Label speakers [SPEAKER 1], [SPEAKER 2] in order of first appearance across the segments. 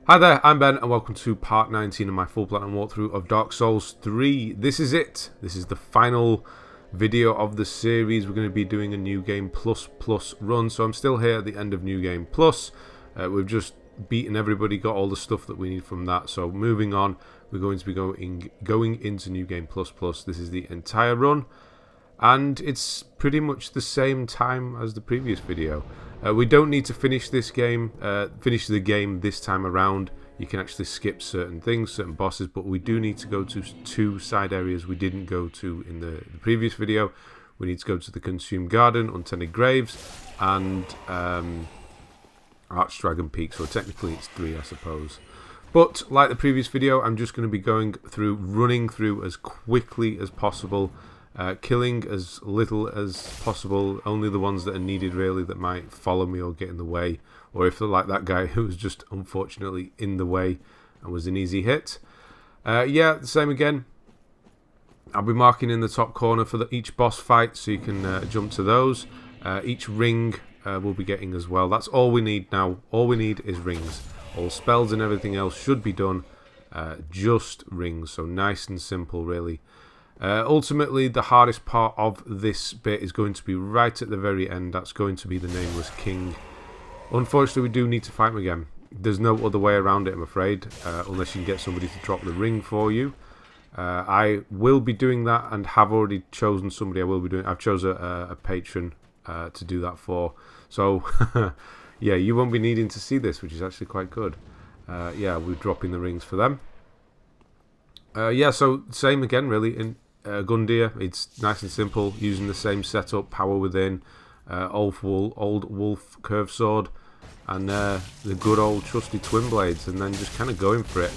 [SPEAKER 1] Hi there, I'm Ben and welcome to part 19 of my full platinum walkthrough of Dark Souls 3. This is it. This is the final video of the series. We're going to be doing a New Game Plus run. So I'm still here at the end of New Game Plus. We've just beaten everybody, got all the stuff that we need from that. So moving on, we're going to be going into New Game Plus. This is the entire run. And it's pretty much the same time as the previous video. We don't need to finish this game, finish the game this time around. You can actually skip certain things, certain bosses, but we do need to go to two side areas we didn't go to in the previous video. We need to go to the Consumed Garden, Untended Graves, and Archdragon Peak. So technically it's 3, I suppose. But like the previous video, I'm just going to be running through as quickly as possible. Killing as little as possible, only the ones that are needed really, that might follow me or get in the way, or if they're like that guy who was just unfortunately in the way and was an easy hit. Yeah, the same again. I'll be marking in the top corner for each boss fight, so you can jump to those. Each ring we'll be getting as well. That's all we need now. All we need is rings. All spells and everything else should be done. Just rings, so nice and simple really. Ultimately, the hardest part of this bit is going to be right at the very end. That's going to be the Nameless King. Unfortunately, we do need to fight him again. There's no other way around it, I'm afraid, unless you can get somebody to drop the ring for you. I will be doing that and have already chosen somebody. I've chosen a patron to do that for. So, yeah, you won't be needing to see this, which is actually quite good. Yeah, we're dropping the rings for them. Yeah, so same again, really. In Gundyr, it's nice and simple, using the same setup, power within, old wolf curved sword, and the good old trusty twin blades, and then just kind of going for it.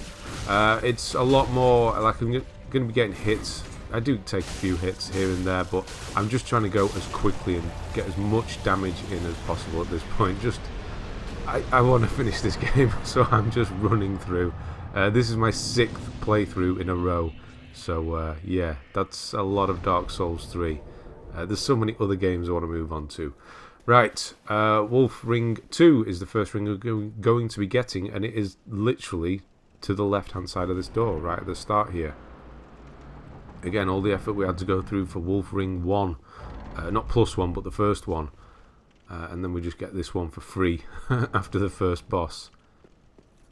[SPEAKER 1] It's a lot more like I'm going to be getting hits. I do take a few hits here and there, but I'm just trying to go as quickly and get as much damage in as possible at this point. I want to finish this game, so I'm just running through. This is my 6th playthrough in a row, so yeah, that's a lot of Dark Souls 3. There's so many other games I want to move on to. Right, Wolf Ring 2 is the first ring we're going to be getting, and it is literally to the left-hand side of this door, right at the start here. Again, all the effort we had to go through for Wolf Ring 1, not +1, but the first one, and then we just get this one for free after the first boss.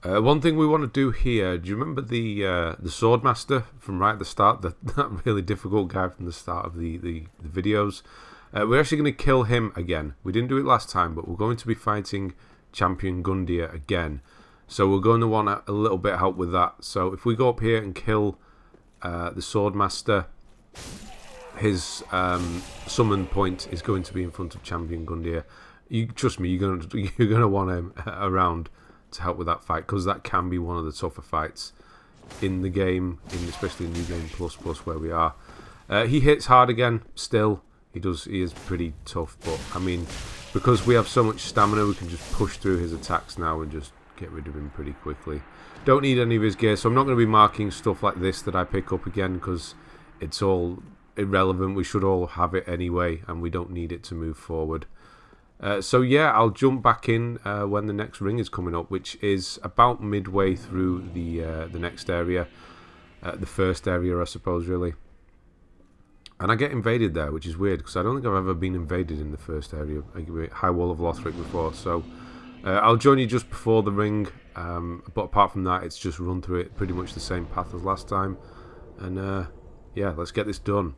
[SPEAKER 1] One thing we want to do here, do you remember the Swordmaster from right at the start, that really difficult guy from the start of the videos? We're actually going to kill him again. We didn't do it last time, but we're going to be fighting Champion Gundyr again. So we're going to want a little bit of help with that. So if we go up here and kill the Swordmaster, his summon point is going to be in front of Champion Gundyr. Trust me, you're going to want him around to help with that fight, because that can be one of the tougher fights in the game, especially in New Game Plus where we are. He hits hard again still. He is pretty tough, but I mean, because we have so much stamina, we can just push through his attacks now and just get rid of him pretty quickly. Don't need any of his gear, so I'm not going to be marking stuff like this that I pick up again, because it's all irrelevant. We should all have it anyway, and we don't need it to move forward. So yeah, I'll jump back in when the next ring is coming up, which is about midway through the next area, the first area, I suppose, really. And I get invaded there, which is weird, because I don't think I've ever been invaded in the first area, High Wall of Lothric, before. So I'll join you just before the ring, but apart from that, it's just run through it pretty much the same path as last time. And yeah, let's get this done.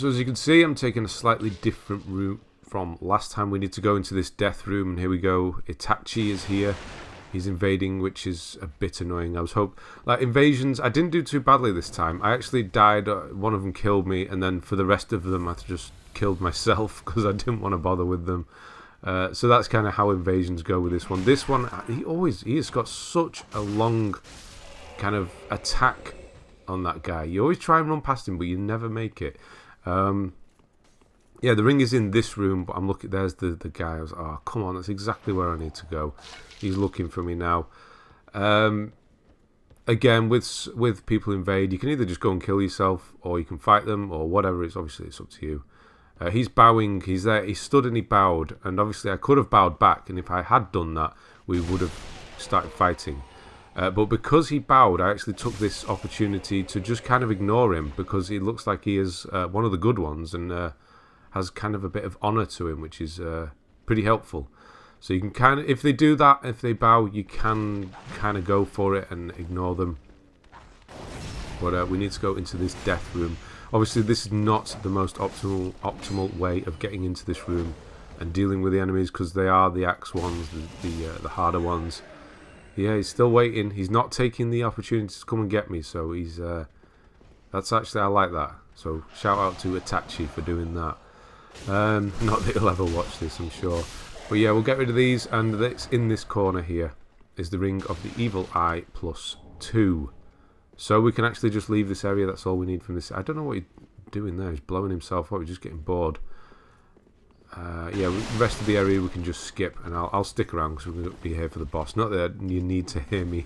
[SPEAKER 1] So as you can see, I'm taking a slightly different route from last time. We need to go into this death room, and here we go. Itachi is here. He's invading, which is a bit annoying. I was like invasions, I didn't do too badly this time. I actually died, one of them killed me, and then for the rest of them I just killed myself because I didn't want to bother with them. So that's kind of how invasions go with this one. This one, he has got such a long kind of attack on that guy. You always try and run past him, but you never make it. Yeah, the ring is in this room, but I'm looking, there's the guy. I was, oh, come on, that's exactly where I need to go. He's looking for me now. Again, with people invade, you can either just go and kill yourself, or you can fight them, or whatever. It's obviously, it's up to you. He's bowing, he's there, he stood and he bowed, and obviously I could have bowed back, and if I had done that, we would have started fighting. But because he bowed, I actually took this opportunity to just kind of ignore him, because he looks like he is one of the good ones, and has kind of a bit of honour to him, which is pretty helpful. So you can kind of, if they do that, if they bow, you can kind of go for it and ignore them. But we need to go into this death room. Obviously, this is not the most optimal way of getting into this room and dealing with the enemies, because they are the axe ones, the harder ones. Yeah, he's still waiting. He's not taking the opportunity to come and get me, so he's... that's actually, I like that. So shout out to Itachi for doing that. Not that he'll ever watch this, I'm sure. But yeah, we'll get rid of these, and that's in this corner here is the Ring of the Evil Eye +2. So we can actually just leave this area. That's all we need from this. I don't know what he's doing there. He's blowing himself up. We're just getting bored. Yeah, the rest of the area we can just skip, and I'll stick around because we're going to be here for the boss. Not that you need to hear me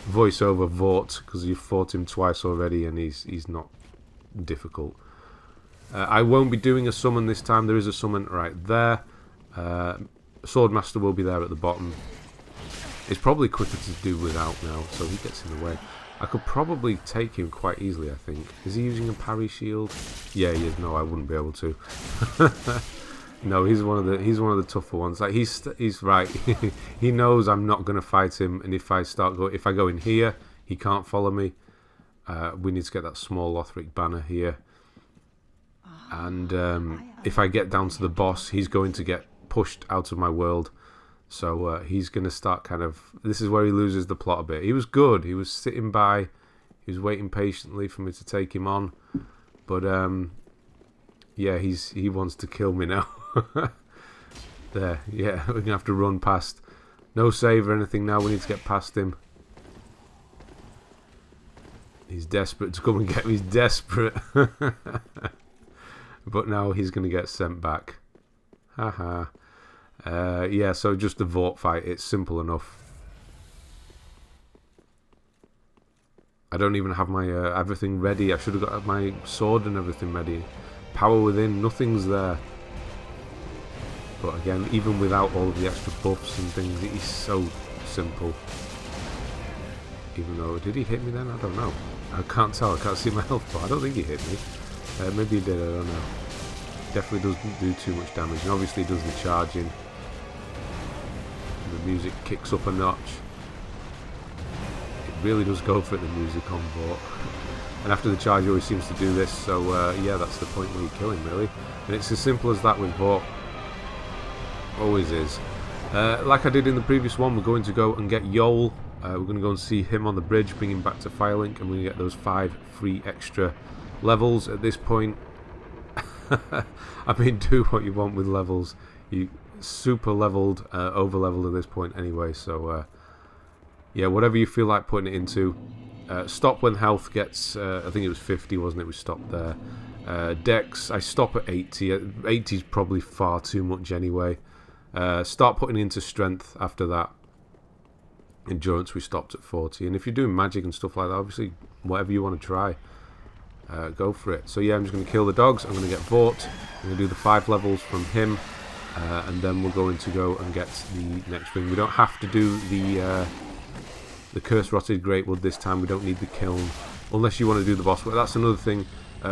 [SPEAKER 1] voice over Vordt, because you've fought him twice already, and he's not difficult. I won't be doing a summon this time. There is a summon right there. Swordmaster will be there at the bottom. It's probably quicker to do without now, so he gets in the way. I could probably take him quite easily, I think. Is he using a parry shield? Yeah, he is. No, I wouldn't be able to. No, he's one of the tougher ones. Like he's right. He knows I'm not going to fight him, and if I go in here, he can't follow me. We need to get that small Lothric banner here. And if I get down to the boss, he's going to get pushed out of my world. So he's going to start kind of... This is where he loses the plot a bit. He was good. He was sitting by. He was waiting patiently for me to take him on. But, yeah, he wants to kill me now. There, yeah, we're going to have to run past. No save or anything now. We need to get past him. He's desperate to come and get me. He's desperate. But now he's going to get sent back. Haha. Yeah, so just a Vordt fight. It's simple enough. I don't even have my everything ready. I should have got my sword and everything ready. Power within, nothing's there. But again, even without all of the extra buffs and things, it is so simple. Even though, did he hit me then? I don't know. I can't tell. I can't see my health bar. I don't think he hit me. Maybe he did, I don't know. Definitely doesn't do too much damage. And obviously he does the charging. The music kicks up a notch. It really does go for it, the music on Vordt. And after the charge, he always seems to do this. So yeah, that's the point where you kill him, really. And it's as simple as that with Vordt. Always is. Like I did in the previous one, we're going to go and get Yhorm. We're going to go and see him on the bridge, bring him back to Firelink, and we're going to get those 5 free extra levels at this point. I mean, do what you want with levels. You super leveled, over leveled at this point anyway. So yeah, whatever you feel like putting it into. Stop when health gets, I think it was 50, wasn't it? We stopped there. Dex, I stop at 80. 80 is probably far too much anyway. Start putting into strength after that. Endurance, we stopped at 40. And if you're doing magic and stuff like that, obviously, whatever you want to try, go for it. So yeah, I'm just going to kill the dogs. I'm going to get Vordt. I'm going to do the 5 levels from him. And then we're going to go and get the next ring. We don't have to do the Curse Rotted Greatwood this time. We don't need the kiln. Unless you want to do the boss. But that's another thing.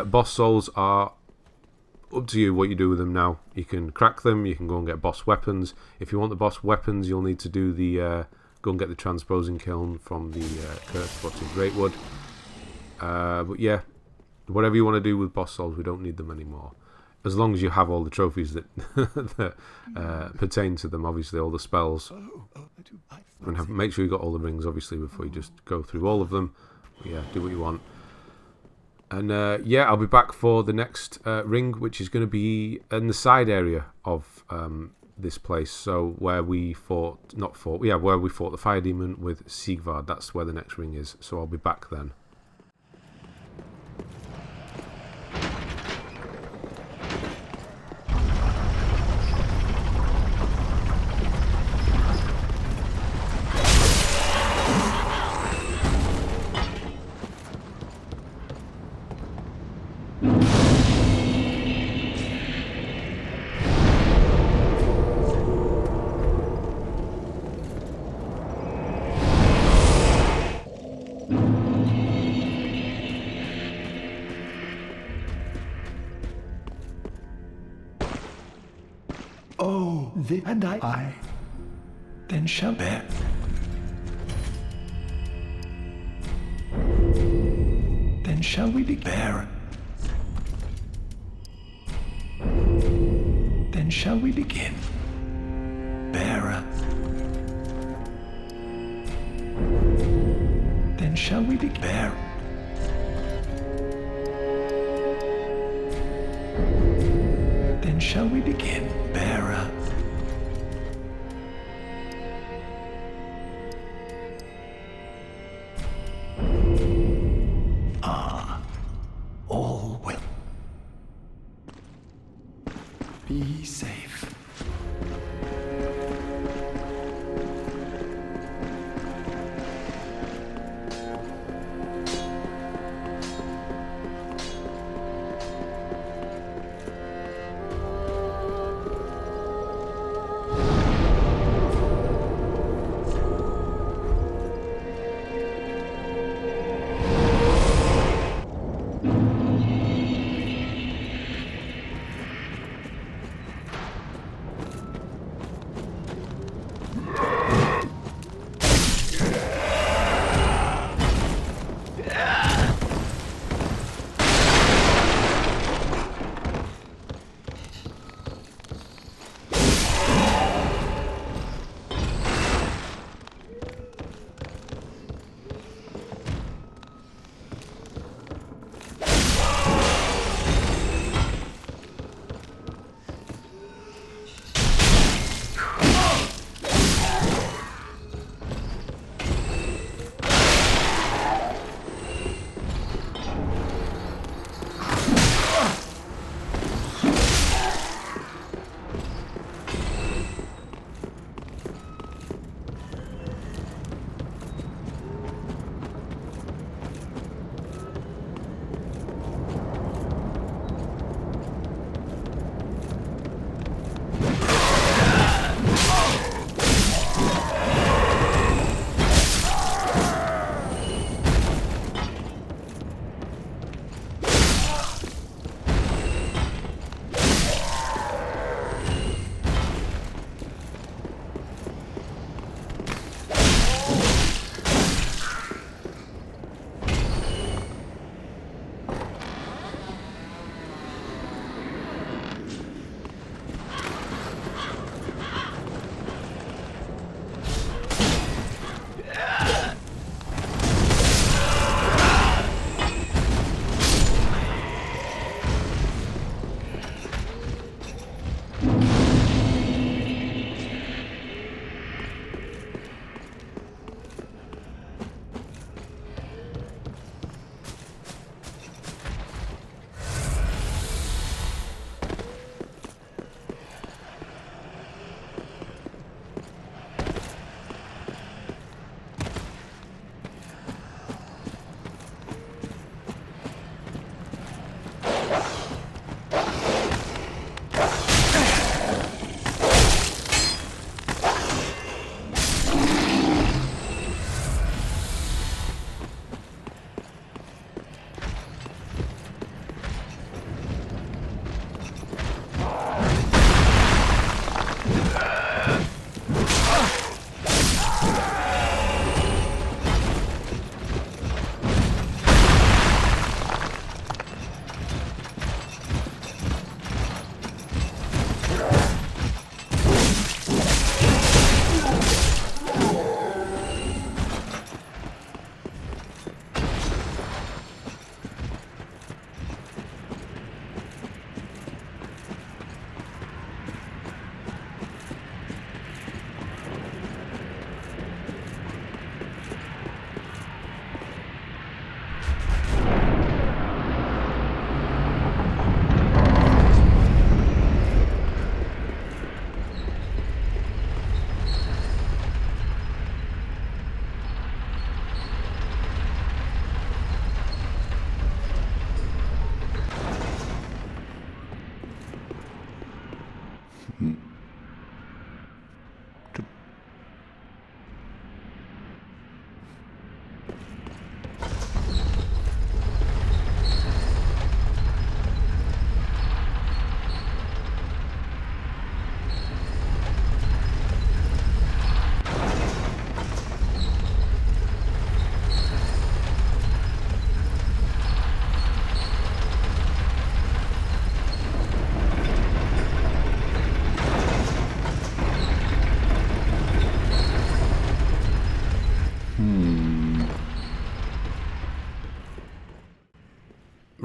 [SPEAKER 1] Boss souls are up to you what you do with them now. You can crack them. You can go and get boss weapons. If you want the boss weapons, you'll need to do the... go and get the transposing kiln from the Curse Rotted Greatwood. But yeah, whatever you want to do with boss souls, we don't need them anymore. As long as you have all the trophies that, that pertain to them, obviously all the spells. And make sure you got all the rings, obviously, before you just go through all of them. Yeah, do what you want. And yeah, I'll be back for the next ring, which is going to be in the side area of this place. So where we fought, where we fought the fire demon with Siegvard. That's where the next ring is. So I'll be back then.
[SPEAKER 2] Oh, and I then shall bear. Then shall we be bear. Then shall we begin. Bearer. Then shall we be bear. Then shall we begin. Bearer. All will be safe.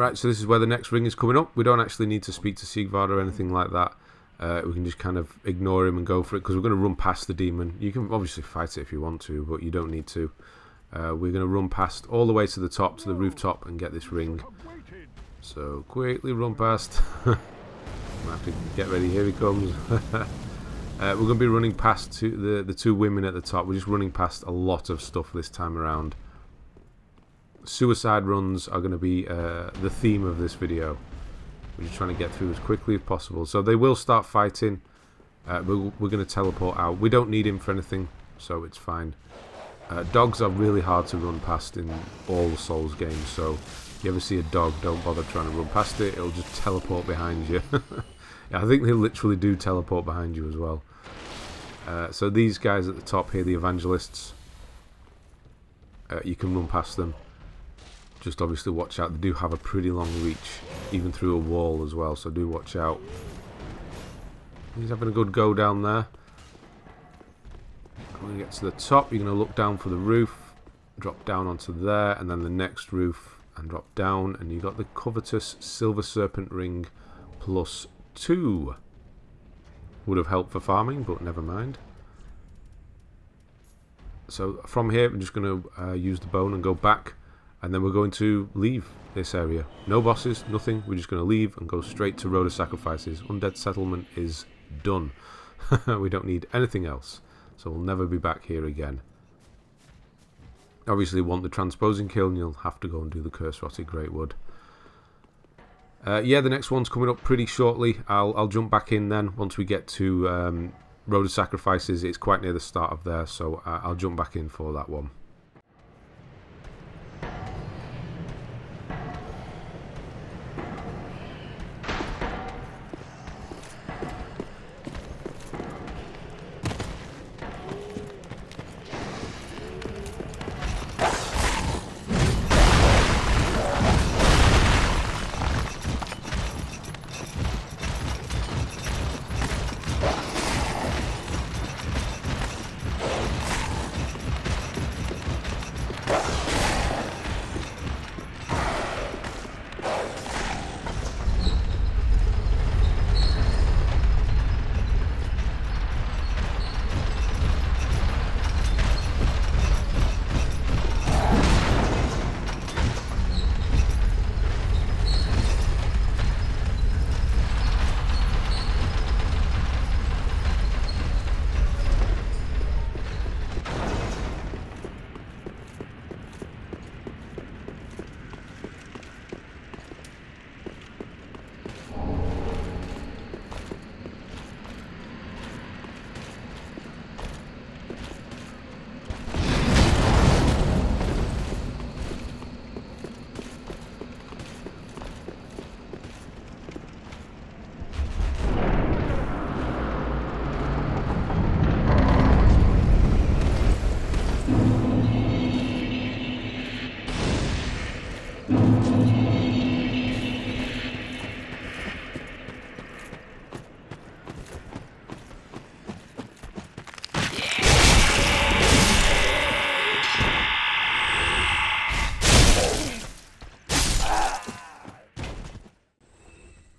[SPEAKER 1] Right, so this is where the next ring is coming up. We don't actually need to speak to Siegvard or anything like that. We can just kind of ignore him and go for it, because we're going to run past the demon. You can obviously fight it if you want to, but you don't need to. We're going to run past all the way to the top, to the rooftop, and get this ring. So quickly run past. I have to get ready. Here he comes. We're going to be running past the two women at the top. We're just running past a lot of stuff this time around. Suicide runs are going to be the theme of this video. We're just trying to get through as quickly as possible. So they will start fighting. We're going to teleport out. We don't need him for anything, so it's fine. Dogs are really hard to run past in all the Souls games, so if you ever see a dog, don't bother trying to run past it. It'll just teleport behind you. Yeah, I think they literally do teleport behind you as well. So these guys at the top here, the evangelists, you can run past them. Just obviously watch out. They do have a pretty long reach, even through a wall as well, so do watch out. He's having a good go down there. When you get to the top, you're going to look down for the roof, drop down onto there, and then the next roof, and drop down, and you got the Covetous Silver Serpent Ring +2. Would have helped for farming, but never mind. So from here, we're just going to use the bone and go back. And then we're going to leave this area. No bosses, nothing. We're just going to leave and go straight to Road of Sacrifices. Undead Settlement is done. We don't need anything else. So we'll never be back here again. Obviously, want the transposing kiln, you'll have to go and do the Curse Rotted Greatwood. Yeah, the next one's coming up pretty shortly. I'll jump back in then once we get to Road of Sacrifices. It's quite near the start of there, so I'll jump back in for that one.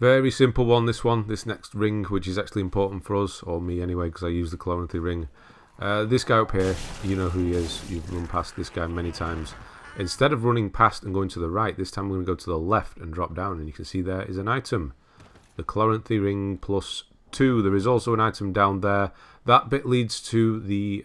[SPEAKER 1] Very simple one, this next ring, which is actually important for us, or me anyway, because I use the Chloranthy Ring. This guy up here, you know who he is, you've run past this guy many times. Instead of running past and going to the right, this time we're going to go to the left and drop down, and you can see there is an item. The Chloranthy Ring +2. There is also an item down there. That bit leads to the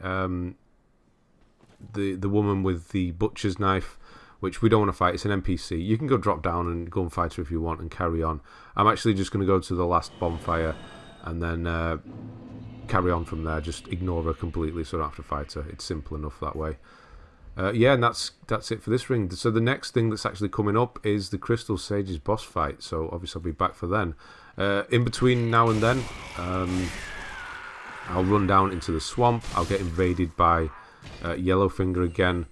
[SPEAKER 1] woman with the butcher's knife, which we don't want to fight. It's an NPC. You can go drop down and go and fight her if you want and carry on. I'm actually just going to go to the last bonfire and then carry on from there. Just ignore her completely so I don't have to fight her. It's simple enough that way. Yeah, and that's it for this ring. So the next thing that's actually coming up is the Crystal Sage's boss fight. So obviously I'll be back for then. In between now and then, I'll run down into the swamp. I'll get invaded by Yellowfinger again.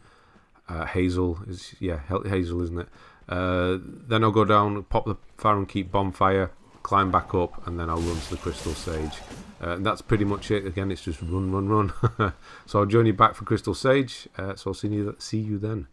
[SPEAKER 1] Hazel is, yeah, Hazel, isn't it? Then I'll go down, pop the Fire and Keep bonfire, climb back up, and then I'll run to the Crystal Sage. And that's pretty much it. Again, it's just run, run, run. So I'll join you back for Crystal Sage. So I'll see you then.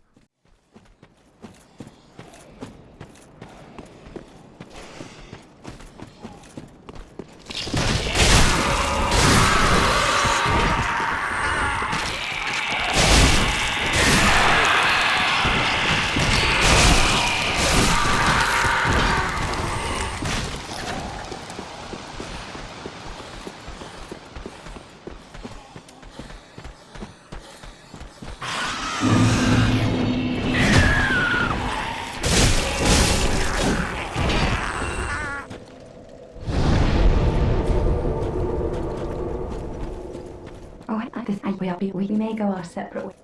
[SPEAKER 3] Oh, at this we may go our separate ways.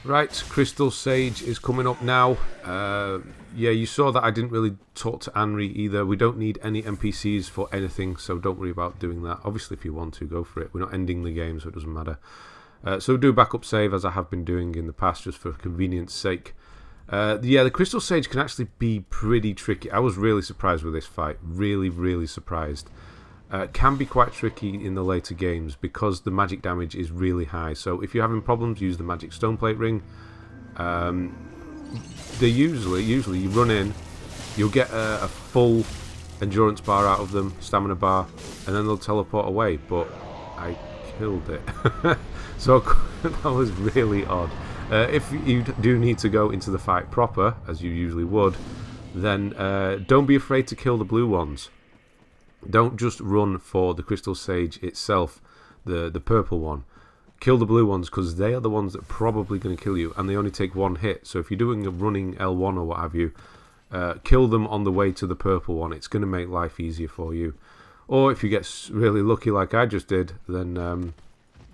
[SPEAKER 1] Right, Crystal Sage is coming up now. Yeah, you saw that I didn't really talk to Anri either. We don't need any NPCs for anything, so don't worry about doing that. Obviously, if you want to, go for it. We're not ending the game, so it doesn't matter. So do a backup save, as I have been doing in the past, just for convenience sake. Yeah, the Crystal Sage can actually be pretty tricky. I was really surprised with this fight. Really, really surprised. Can be quite tricky in the later games because the magic damage is really high. So if you're having problems, use the magic Stoneplate ring. They usually you run in, you'll get a full endurance bar out of them, stamina bar, and then they'll teleport away. But I killed it. So that was really odd. If you do need to go into the fight proper, as you usually would, then don't be afraid to kill the blue ones. Don't just run for the Crystal Sage itself, the purple one. Kill the blue ones, because they are the ones that are probably going to kill you, and they only take one hit. So if you're doing a running L1 or what have you, kill them on the way to the purple one. It's going to make life easier for you. Or if you get really lucky like I just did, then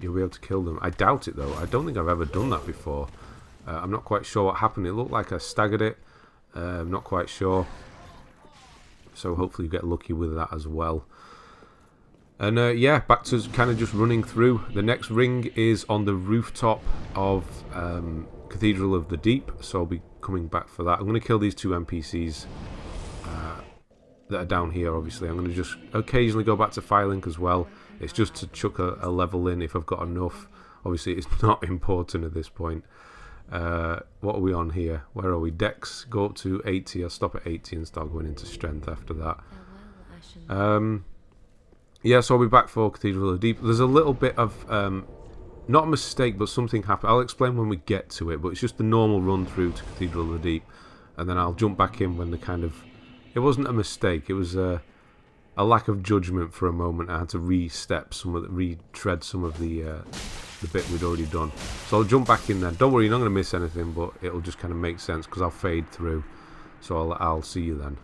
[SPEAKER 1] you'll be able to kill them. I doubt it though. I don't think I've ever done that before. I'm not quite sure what happened. It looked like I staggered it. I'm not quite sure. So hopefully you get lucky with that as well. And yeah, back to kind of just running through. The next ring is on the rooftop of Cathedral of the Deep, so I'll be coming back for that. I'm going to kill these 2 NPCs that are down here, obviously. I'm going to just occasionally go back to Firelink as well. It's just to chuck a level in if I've got enough. Obviously, it's not important at this point. What are we on here? Where are we? Dex, go up to 80. I'll stop at 80 and start going into strength after that. Yeah, so I'll be back for Cathedral of the Deep. There's a little bit of, not a mistake, but something happened. I'll explain when we get to it, but it's just the normal run through to Cathedral of the Deep. And then I'll jump back in when the kind of... It wasn't a mistake, it was a lack of judgment for a moment. I had to retread some of the bit we'd already done. So I'll jump back in there. Don't worry, you're not going to miss anything, but it'll just kind of make sense because I'll fade through. So I'll see you then.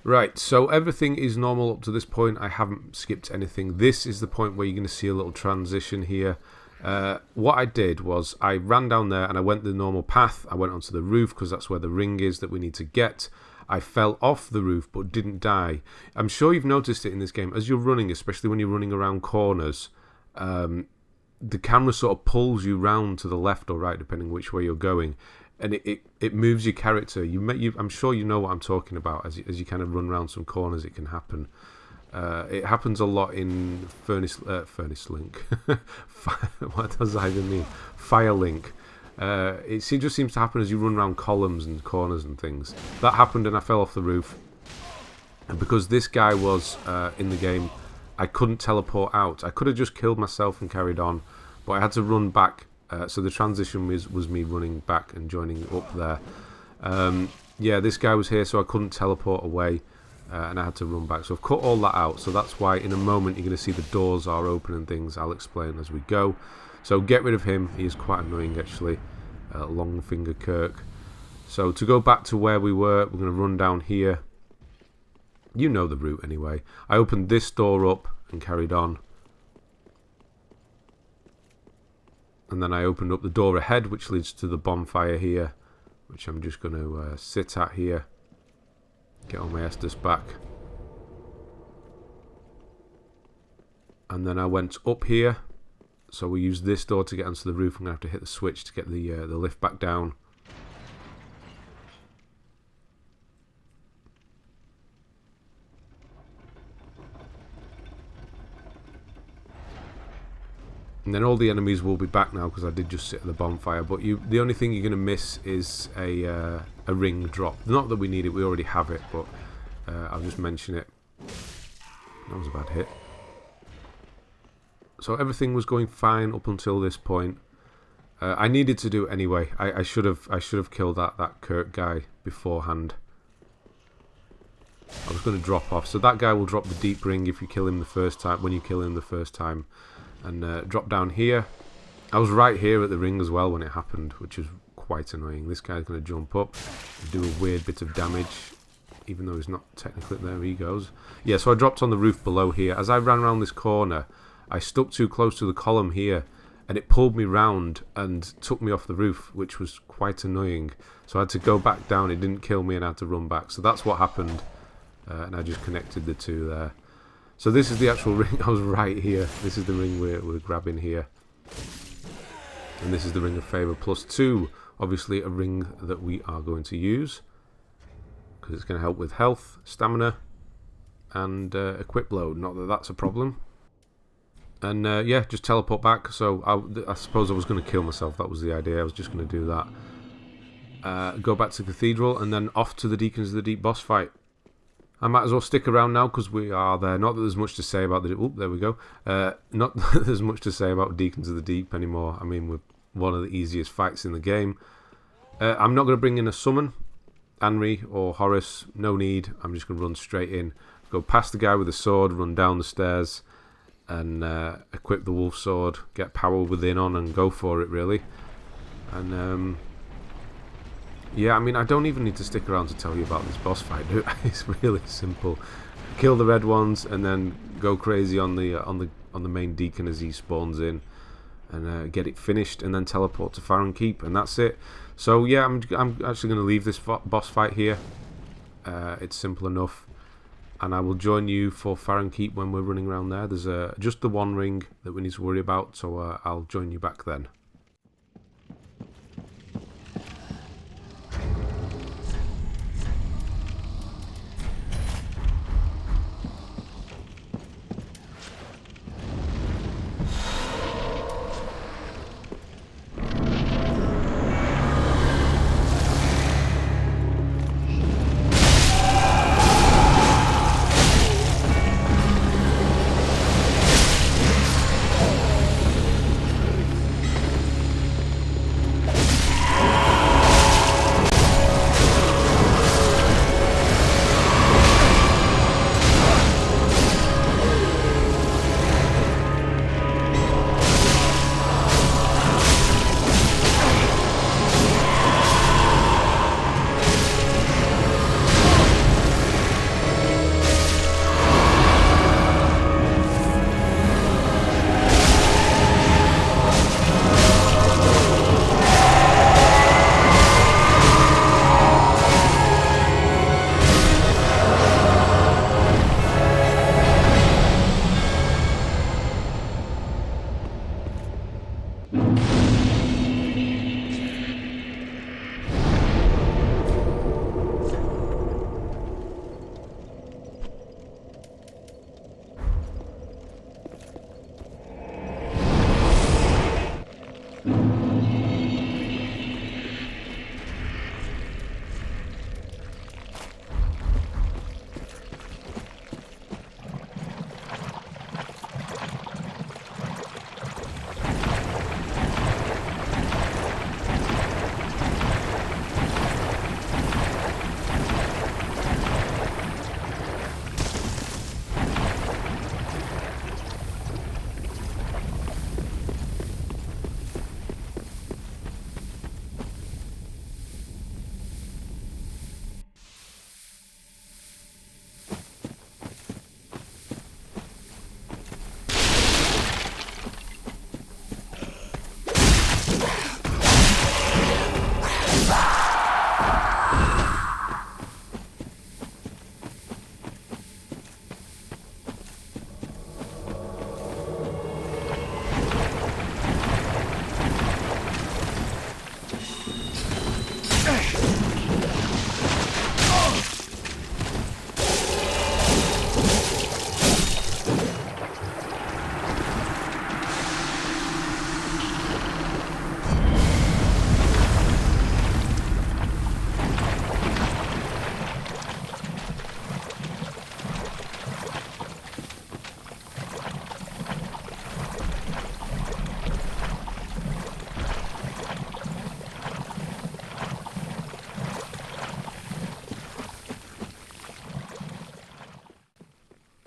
[SPEAKER 1] Right, so everything is normal up to this point. I haven't skipped anything. This is the point where you're going to see a little transition here. What I did was I ran down there and I went the normal path. I went onto the roof because that's where the ring is that we need to get. I fell off the roof but didn't die. I'm sure you've noticed it in this game. As you're running, especially when you're running around corners, the camera sort of pulls you round to the left or right depending which way you're going. And it moves your character. I'm sure you know what I'm talking about. As you kind of run around some corners, it can happen. It happens a lot in Furnace Link. What does that even mean? Fire Link. It just seems to happen as you run around columns and corners and things. That happened and I fell off the roof. And because this guy was in the game, I couldn't teleport out. I could have just killed myself and carried on, but I had to run back. So the transition was me running back and joining up there. Yeah, this guy was here, so I couldn't teleport away, and I had to run back. So I've cut all that out. So that's why in a moment you're going to see the doors are open and things. I'll explain as we go. So get rid of him. He is quite annoying, actually. Longfinger Kirk. So to go back to where we were, we're going to run down here. You know the route anyway. I opened this door up and carried on. And then I opened up the door ahead, which leads to the bonfire here, which I'm just going to sit at here. Get all my Estus back. And then I went up here. So we use this door to get onto the roof. I'm going to have to hit the switch to get the lift back down. And then all the enemies will be back now because I did just sit at the bonfire. But the only thing you're going to miss is a ring drop. Not that we need it, we already have it, but I'll just mention it. That was a bad hit. So everything was going fine up until this point. I needed to do it anyway. I should have killed that Kirk guy beforehand. I was going to drop off. So that guy will drop the deep ring if you kill him the first time. When you kill him the first time. And drop down here. I was right here at the ring as well when it happened, which is quite annoying. This guy's going to jump up and do a weird bit of damage, even though he's not technically. There he goes. Yeah, so I dropped on the roof below here. As I ran around this corner, I stuck too close to the column here, and it pulled me round and took me off the roof, which was quite annoying. So I had to go back down. It didn't kill me, and I had to run back. So that's what happened, and I just connected the two there. So this is the actual ring. I was right here. This is the ring we're grabbing here. And this is the Ring of Favour +2. Obviously a ring that we are going to use. Because it's going to help with health, stamina, and equip load. Not that that's a problem. And yeah, just teleport back. So I suppose I was going to kill myself. That was the idea. I was just going to do that. Go back to the Cathedral and then off to the Deacons of the Deep boss fight. I might as well stick around now because we are there. Not that there's much to say about the... Oop, there we go. Not that there's much to say about Deacons of the Deep anymore. I mean, we're one of the easiest fights in the game. I'm not going to bring in a summon. Anri or Horus, no need. I'm just going to run straight in. Go past the guy with the sword, run down the stairs, and equip the wolf sword. Get power within on and go for it, really. And... yeah, I mean, I don't even need to stick around to tell you about this boss fight. It's really simple. Kill the red ones and then go crazy on the main deacon as he spawns in, and get it finished, and then teleport to Farron Keep, and that's it. So yeah, I'm actually going to leave this boss fight here. It's simple enough, and I will join you for Farron Keep when we're running around there. There's just the one ring that we need to worry about, so I'll join you back then.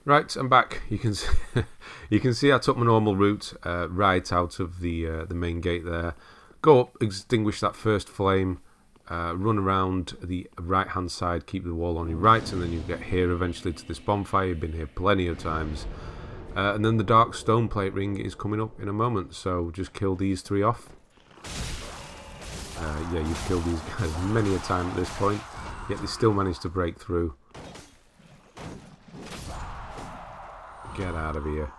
[SPEAKER 1] Right, I'm back. You can see, you can see I took my normal route right out of the main gate there. Go up, extinguish that first flame, run around the right hand side, keep the wall on your right, and then you get here eventually to this bonfire. You've been here plenty of times. And then the dark Stoneplate ring is coming up in a moment, so just kill these 3 off. Yeah, you've killed these guys many a time at this point, yet they still managed to break through. Get out of here.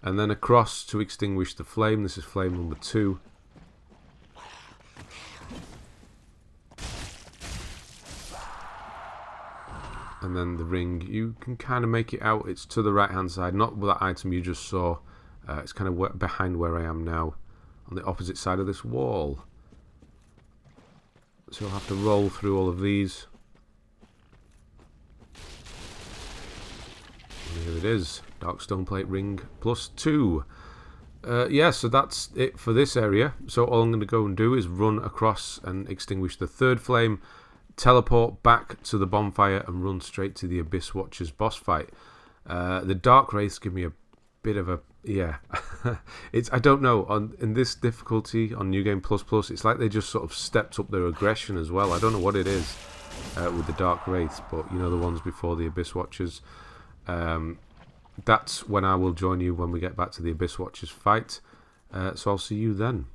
[SPEAKER 1] And then across to extinguish the flame. This is flame number 2. And then the ring, you can kind of make it out. It's to the right hand side, not that item you just saw. It's kind of behind where I am now, on the opposite side of this wall. So you'll have to roll through all of these. And here it is, Dark Stoneplate Ring +2. Yeah, so that's it for this area. So all I'm going to go and do is run across and extinguish the 3rd flame, teleport back to the bonfire and run straight to the Abyss Watchers boss fight. The Dark Wraiths give me a bit of a, yeah, it's, I don't know, in this difficulty on New Game ++, it's like they just sort of stepped up their aggression as well. I don't know what it is with the Dark Wraiths, but you know, the ones before the Abyss Watchers. That's when I will join you when we get back to the Abyss Watchers fight. So I'll see you then.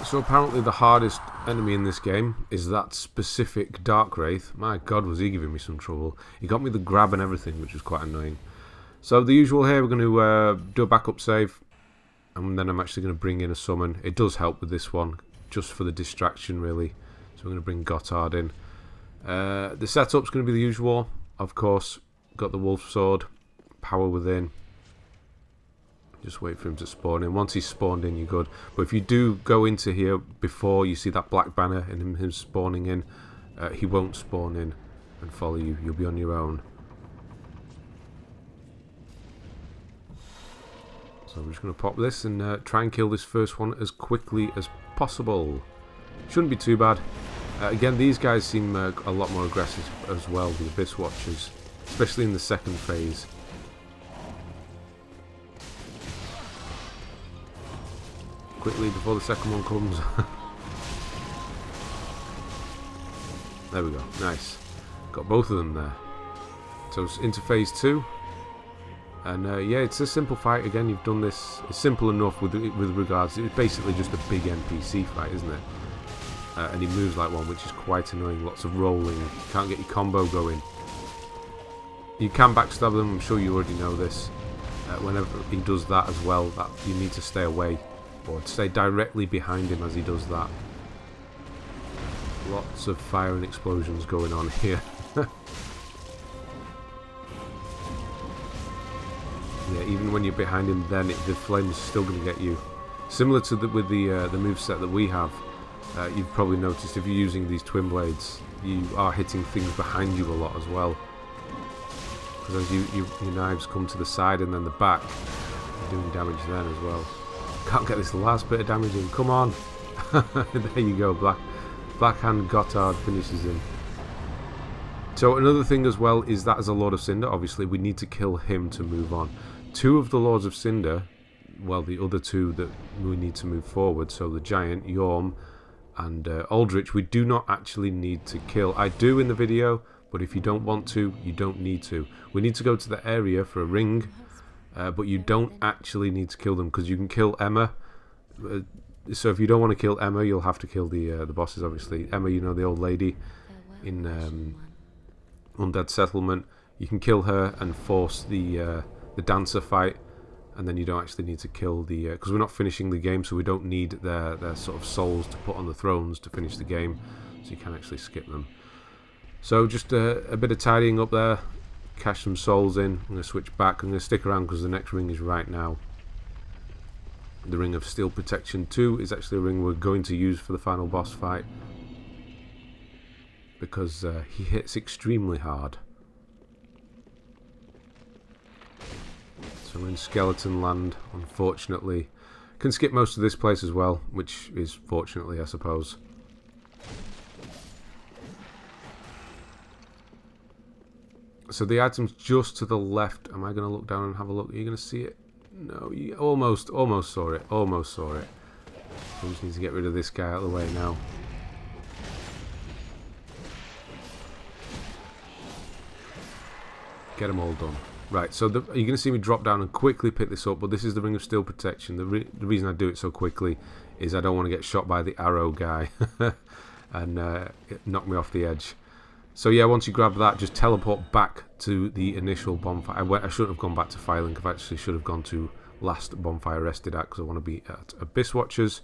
[SPEAKER 1] So apparently the hardest enemy in this game is that specific Dark Wraith. My god, was he giving me some trouble. He got me the grab and everything, which was quite annoying. So the usual here, we're going to do a backup save, and then I'm actually going to bring in a summon. It does help with this one, just for the distraction really. So we're going to bring Gotthard in. The setup's going to be the usual, of course. Got the Wolf Sword, Power Within. Just wait for him to spawn in. Once he's spawned in, you're good. But if you do go into here before you see that black banner and him spawning in, he won't spawn in and follow you. You'll be on your own. So we're just going to pop this and try and kill this first one as quickly as possible. Shouldn't be too bad. Again, these guys seem a lot more aggressive as well, the Abyss Watchers, especially in the second phase. Quickly before the second one comes. There we go. Nice. Got both of them there. So it's into phase 2. And yeah, it's a simple fight. Again, you've done this. It's simple enough with regards. It's basically just a big NPC fight, isn't it? And he moves like one, which is quite annoying. Lots of rolling. You can't get your combo going. You can backstab them. I'm sure you already know this. Whenever he does that as well, that you need to stay away. Or stay directly behind him as he does that. Lots of fire and explosions going on here. Yeah, even when you're behind him, then the flame is still going to get you. Similar to with the moveset that we have, you've probably noticed if you're using these twin blades, you are hitting things behind you a lot as well. Because as your knives come to the side and then the back, you're doing damage then as well. Can't get this last bit of damage in. Come on. There you go. Blackhand Gotthard finishes him. So another thing as well is that as a Lord of Cinder, obviously we need to kill him to move on. 2 of the Lords of Cinder, well, the other 2 that we need to move forward, so the Giant, Yhorm, and Aldrich, we do not actually need to kill. I do in the video, but if you don't want to, you don't need to. We need to go to the area for a ring, but you don't actually need to kill them, because you can kill Emma. So if you don't want to kill Emma, you'll have to kill the bosses, obviously. Emma, you know, the old lady in Undead Settlement. You can kill her and force the dancer fight, and then you don't actually need to kill the... because we're not finishing the game, so we don't need their sort of souls to put on the thrones to finish the game, so you can actually skip them. So just a bit of tidying up there. Cash some souls in. I'm going to switch back. I'm going to stick around because the next ring is right now. The Ring of Steel Protection 2 is actually a ring we're going to use for the final boss fight, because he hits extremely hard. So we're in Skeleton Land, unfortunately. Can skip most of this place as well, which is fortunately, I suppose. So the item's just to the left. Am I going to look down and have a look? Are you going to see it? No, you almost saw it. Almost saw it. I just need to get rid of this guy out of the way now. Get them all done. Right, so you're going to see me drop down and quickly pick this up, but this is the Ring of Steel Protection. The reason I do it so quickly is I don't want to get shot by the arrow guy and knock me off the edge. So yeah, once you grab that, just teleport back to the initial bonfire. I shouldn't have gone back to Firelink. I actually should have gone to last bonfire rested at, because I want to be at Abyss Watchers.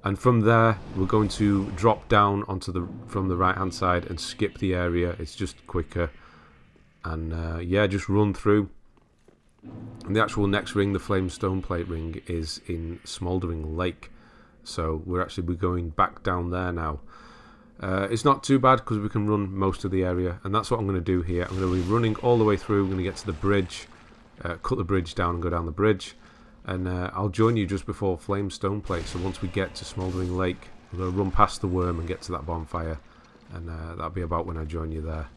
[SPEAKER 1] And from there, we're going to drop down onto from the right hand side and skip the area. It's just quicker. And yeah, just run through. And the actual next ring, the Flame Stoneplate ring, is in Smouldering Lake. So we're going back down there now. It's not too bad because we can run most of the area, and that's what I'm going to do here. I'm going to be running all the way through. I'm going to get to the bridge, cut the bridge down and go down the bridge, and I'll join you just before Flame Stoneplate. So once we get to Smouldering Lake, I'm going to run past the worm and get to that bonfire, and that'll be about when I join you there.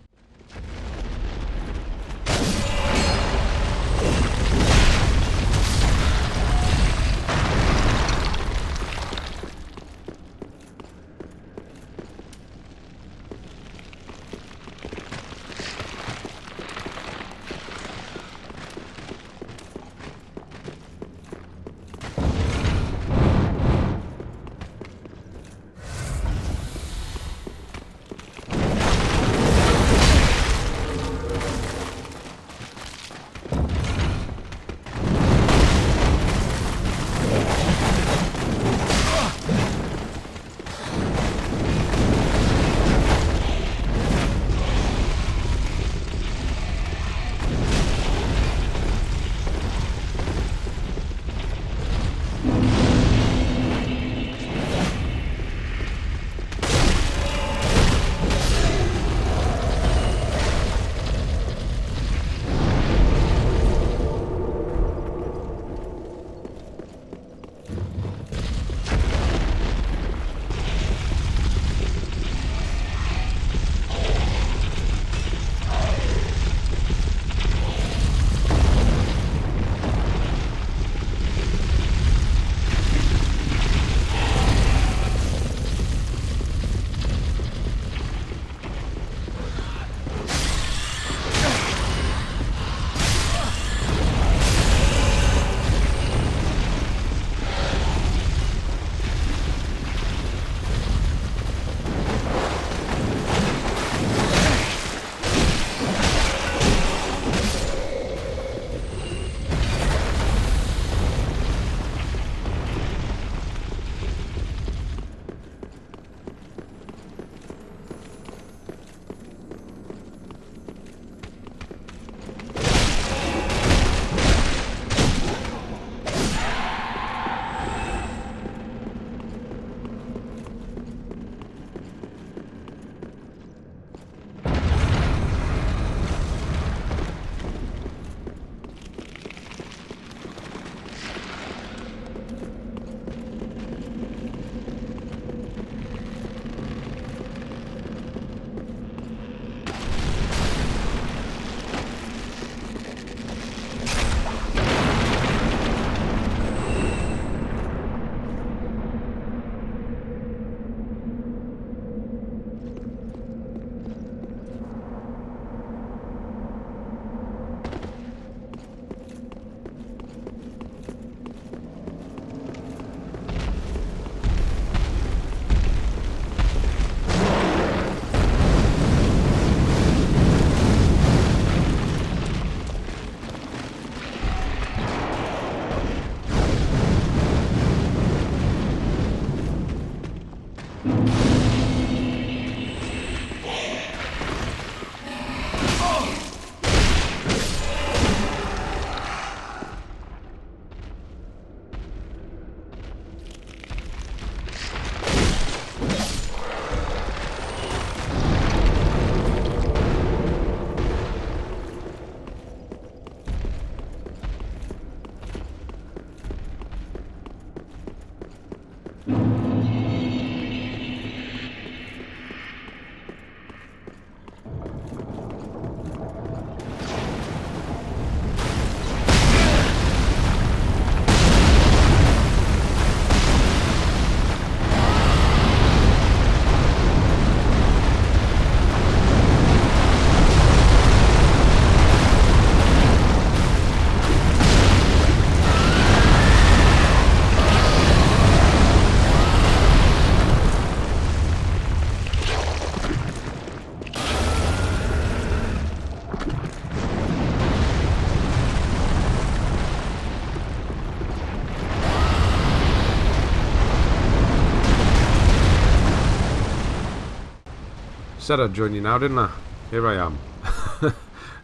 [SPEAKER 1] Said I'd join you now, didn't I? Here I am.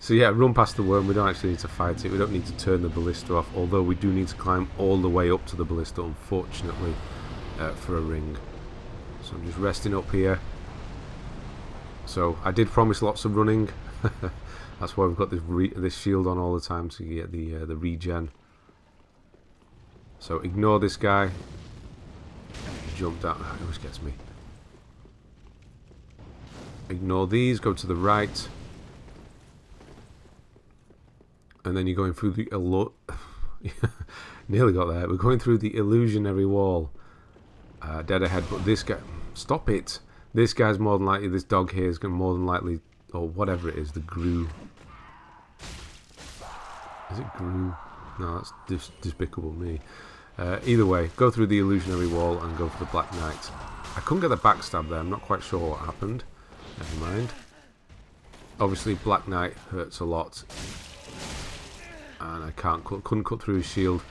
[SPEAKER 1] So yeah, run past the worm. We don't actually need to fight it. We don't need to turn the ballista off, although we do need to climb all the way up to the ballista, unfortunately, for a ring. So I'm just resting up here. So I did promise lots of running. That's why we've got this shield on all the time, so you get the regen. So ignore this guy. Jump down. It always gets me. Ignore these. Go to the right. And then you're going through the nearly got there. We're going through the illusionary wall. Dead ahead, but this guy, stop it. This guy's more than likely, this dog here is going to more than likely, or whatever it is, the Grue. Is it Grue? No, that's despicable me. Either way, go through the illusionary wall and go for the Black Knight. I couldn't get the backstab there. I'm not quite sure what happened. Never mind. Obviously, Black Knight hurts a lot. And I couldn't cut through his shield.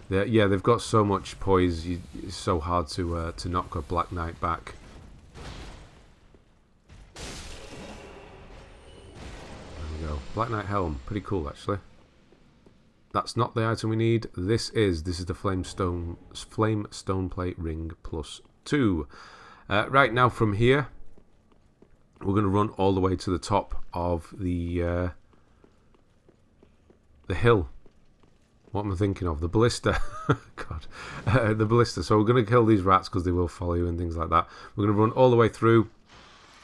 [SPEAKER 1] Yeah, they've got so much poise. It's so hard to knock a Black Knight back. There we go. Black Knight helm, pretty cool actually. That's not the item we need. This is the Flame Stoneplate Ring+2. Right now, from here, we're going to run all the way to the top of the hill. What am I thinking of? The ballista. God. The ballista. So we're going to kill these rats because they will follow you and things like that. We're going to run all the way through.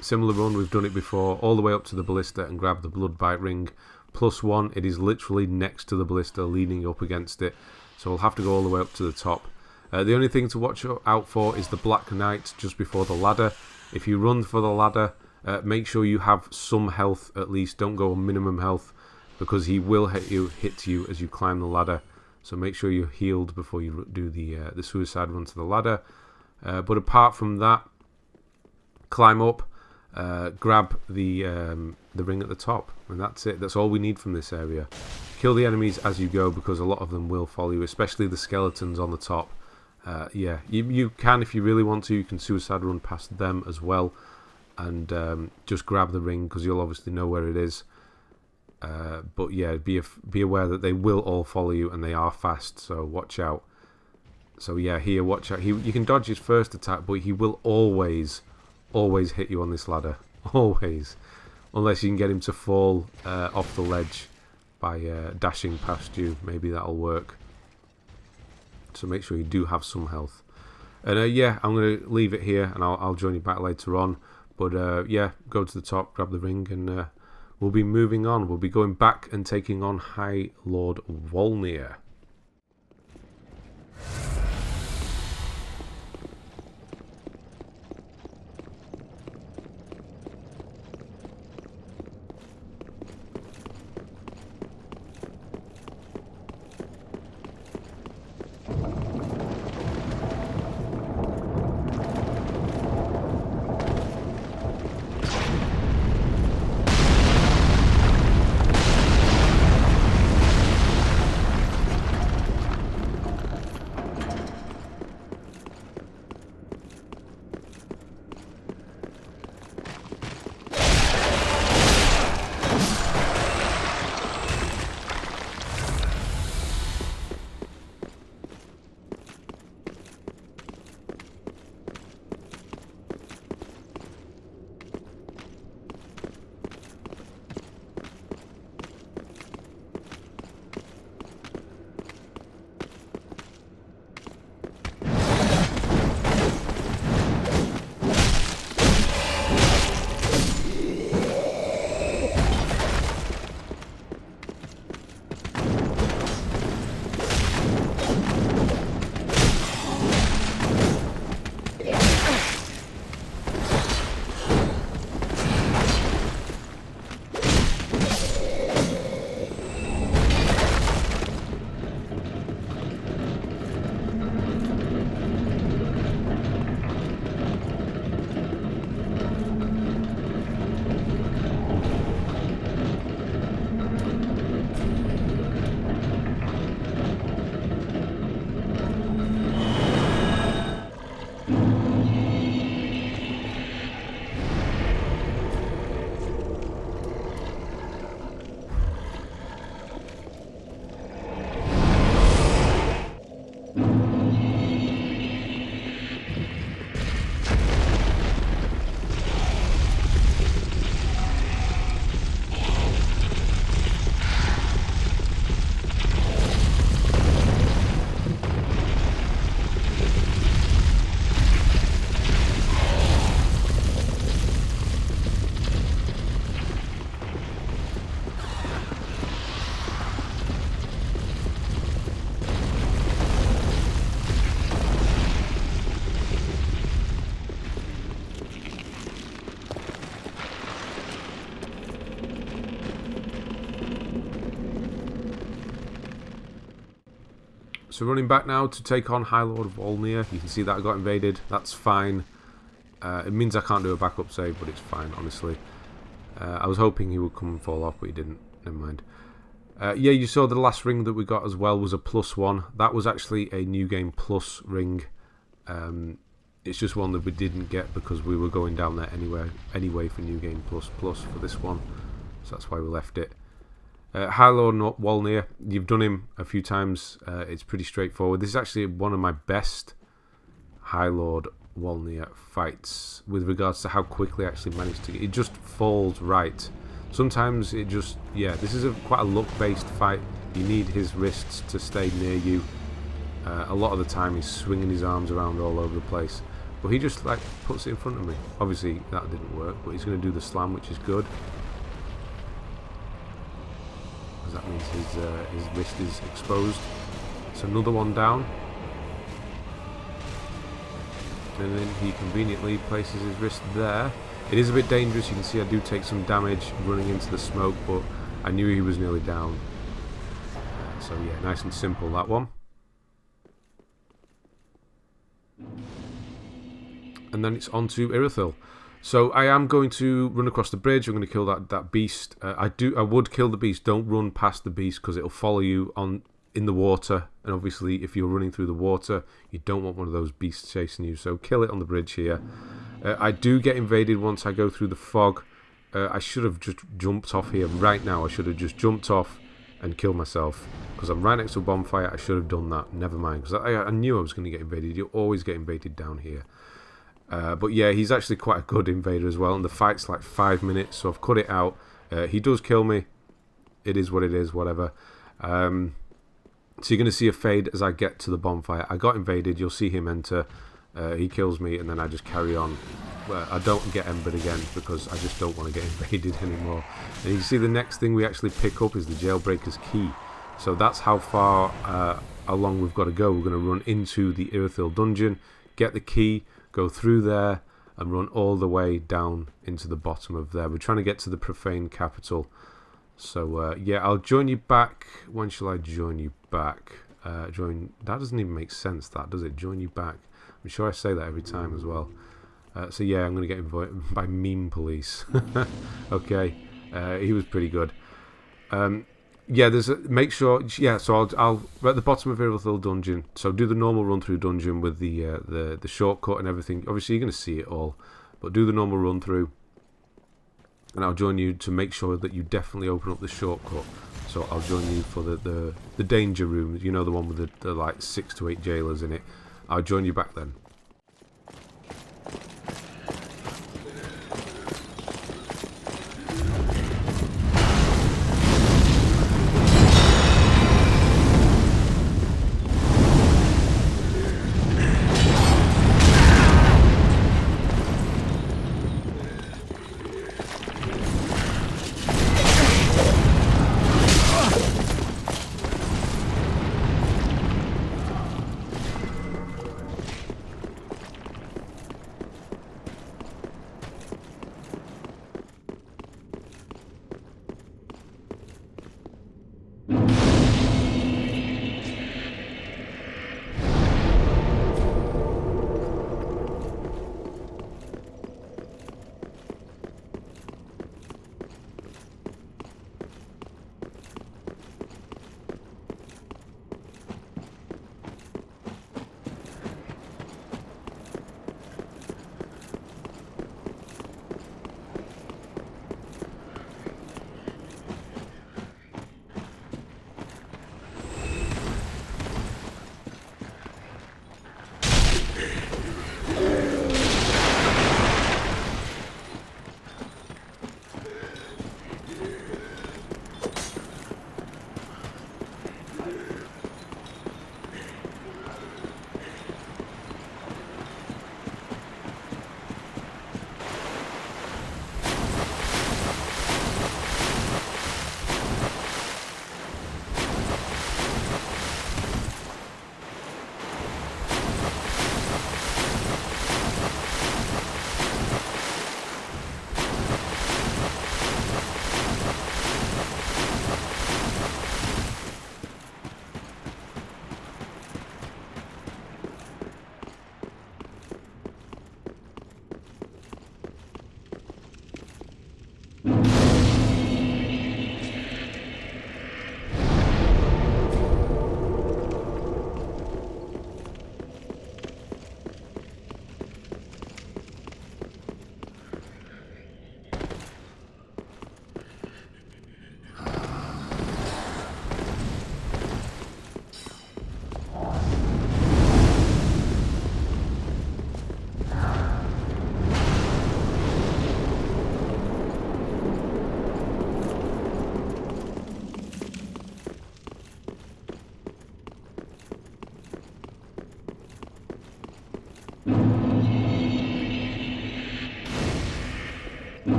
[SPEAKER 1] Similar run, we've done it before. All the way up to the ballista and grab the Bloodbite Ring+1. It is literally next to the ballista, leaning up against it. So we'll have to go all the way up to the top. The only thing to watch out for is the Black Knight just before the ladder. If you run for the ladder, make sure you have some health at least. Don't go on minimum health, because he will hit you as you climb the ladder. So make sure you're healed before you do the suicide run to the ladder. But apart from that, climb up, grab the ring at the top, and that's it. That's all we need from this area. Kill the enemies as you go, because a lot of them will follow you, especially the skeletons on the top. Yeah, you can, if you really want to, you can suicide run past them as well, and just grab the ring, because you'll obviously know where it is. But yeah, be aware that they will all follow you, and they are fast, so watch out. So yeah, here, watch out. You can dodge his first attack, but he will always hit you on this ladder. Always. Unless you can get him to fall off the ledge by dashing past you. Maybe that'll work. So make sure you do have some health. And yeah, I'm going to leave it here, and I'll join you back later on. But yeah, go to the top, grab the ring, and we'll be moving on. We'll be going back and taking on High Lord Wolnir. So running back now to take on High Lord of Wolnir. You can see that I got invaded. That's fine. It means I can't do a backup save, but it's fine, honestly. I was hoping he would come and fall off, but he didn't. Never mind. Yeah, you saw the last ring that we got as well was a +1. That was actually a New Game Plus ring. It's just one that we didn't get because we were going down there anyway for New Game Plus for this one. So that's why we left it. High Lord Wolnir, you've done him a few times. It's pretty straightforward. This is actually one of my best High Lord Wolnir fights with regards to how quickly I actually managed to get it. Just falls right. Sometimes it just, yeah, this is quite a luck-based fight. You need his wrists to stay near you. A lot of the time he's swinging his arms around all over the place. But he just like puts it in front of me. Obviously that didn't work, but he's going to do the slam, which is good. Because that means his wrist is exposed. It's another one down. And then he conveniently places his wrist there. It is a bit dangerous. You can see I do take some damage running into the smoke, but I knew he was nearly down. So yeah, nice and simple that one. And then it's on to Irithyll. So I am going to run across the bridge. I'm going to kill that beast. I would kill the beast. Don't run past the beast because it'll follow you in the water, and obviously if you're running through the water you don't want one of those beasts chasing you, so kill it on the bridge here. I do get invaded once I go through the fog. I should have just jumped off here right now. I should have just jumped off and killed myself because I'm right next to a bonfire. I should have done that. Never mind, because I knew I was going to get invaded. You always get invaded down here. But yeah, he's actually quite a good invader as well, and the fight's like 5 minutes, so I've cut it out. He does kill me. It is what it is, whatever. So you're going to see a fade as I get to the bonfire. I got invaded. You'll see him enter. He kills me, and then I just carry on. I don't get embered again because I just don't want to get invaded anymore. And you can see the next thing we actually pick up is the Jailbreaker's key. So that's how far along we've got to go. We're going to run into the Irithyll dungeon, get the key, go through there, and run all the way down into the bottom of there. We're trying to get to the profane capital. So yeah, I'll join you back. When shall I join you back? That doesn't even make sense, that does it? Join you back. I'm sure I say that every time as well. So yeah, I'm going to get invited by meme police. Okay, he was pretty good. Yeah, make sure. Yeah, so I'll we're at the bottom of Irithyll dungeon. So do the normal run through dungeon with the shortcut and everything. Obviously, you're going to see it all, but do the normal run through. And I'll join you to make sure that you definitely open up the shortcut. So I'll join you for the danger room. You know, the one with the like 6 to 8 jailers in it. I'll join you back then.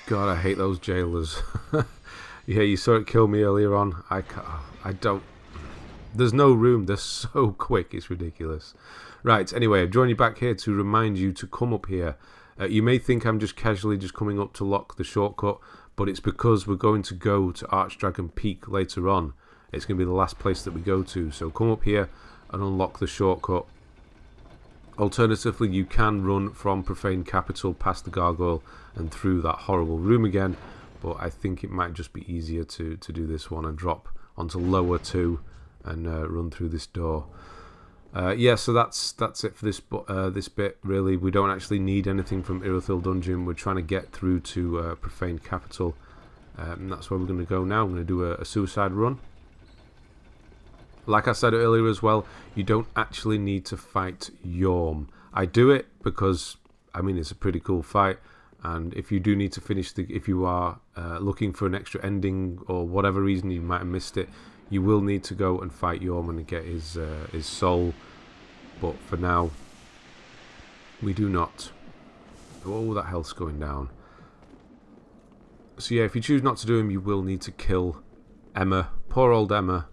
[SPEAKER 1] God, I hate those jailers. Yeah, you saw it kill me earlier on. I don't... There's no room. They're so quick. It's ridiculous. Right, anyway, I've joined you back here to remind you to come up here. You may think I'm just casually just coming up to lock the shortcut, but it's because we're going to go to Archdragon Peak later on. It's going to be the last place that we go to. So come up here and unlock the shortcut. Alternatively, you can run from Profane Capital past the gargoyle and through that horrible room again, but I think it might just be easier to do this one and drop onto lower 2 and run through this door. Yeah, so that's it for this bit. Really, we don't actually need anything from Irithyll Dungeon. We're trying to get through to Profane Capital, and that's where we're going to go now. I'm going to do a suicide run. Like I said earlier as well, you don't actually need to fight Yhorm. I do it because, I mean, it's a pretty cool fight, and if you do need to finish if you are looking for an extra ending or whatever reason you might have missed it, you will need to go and fight Yhorm and get his soul. But for now, we do not. Oh, that health's going down. So yeah, if you choose not to do him, you will need to kill Emma. Poor old Emma.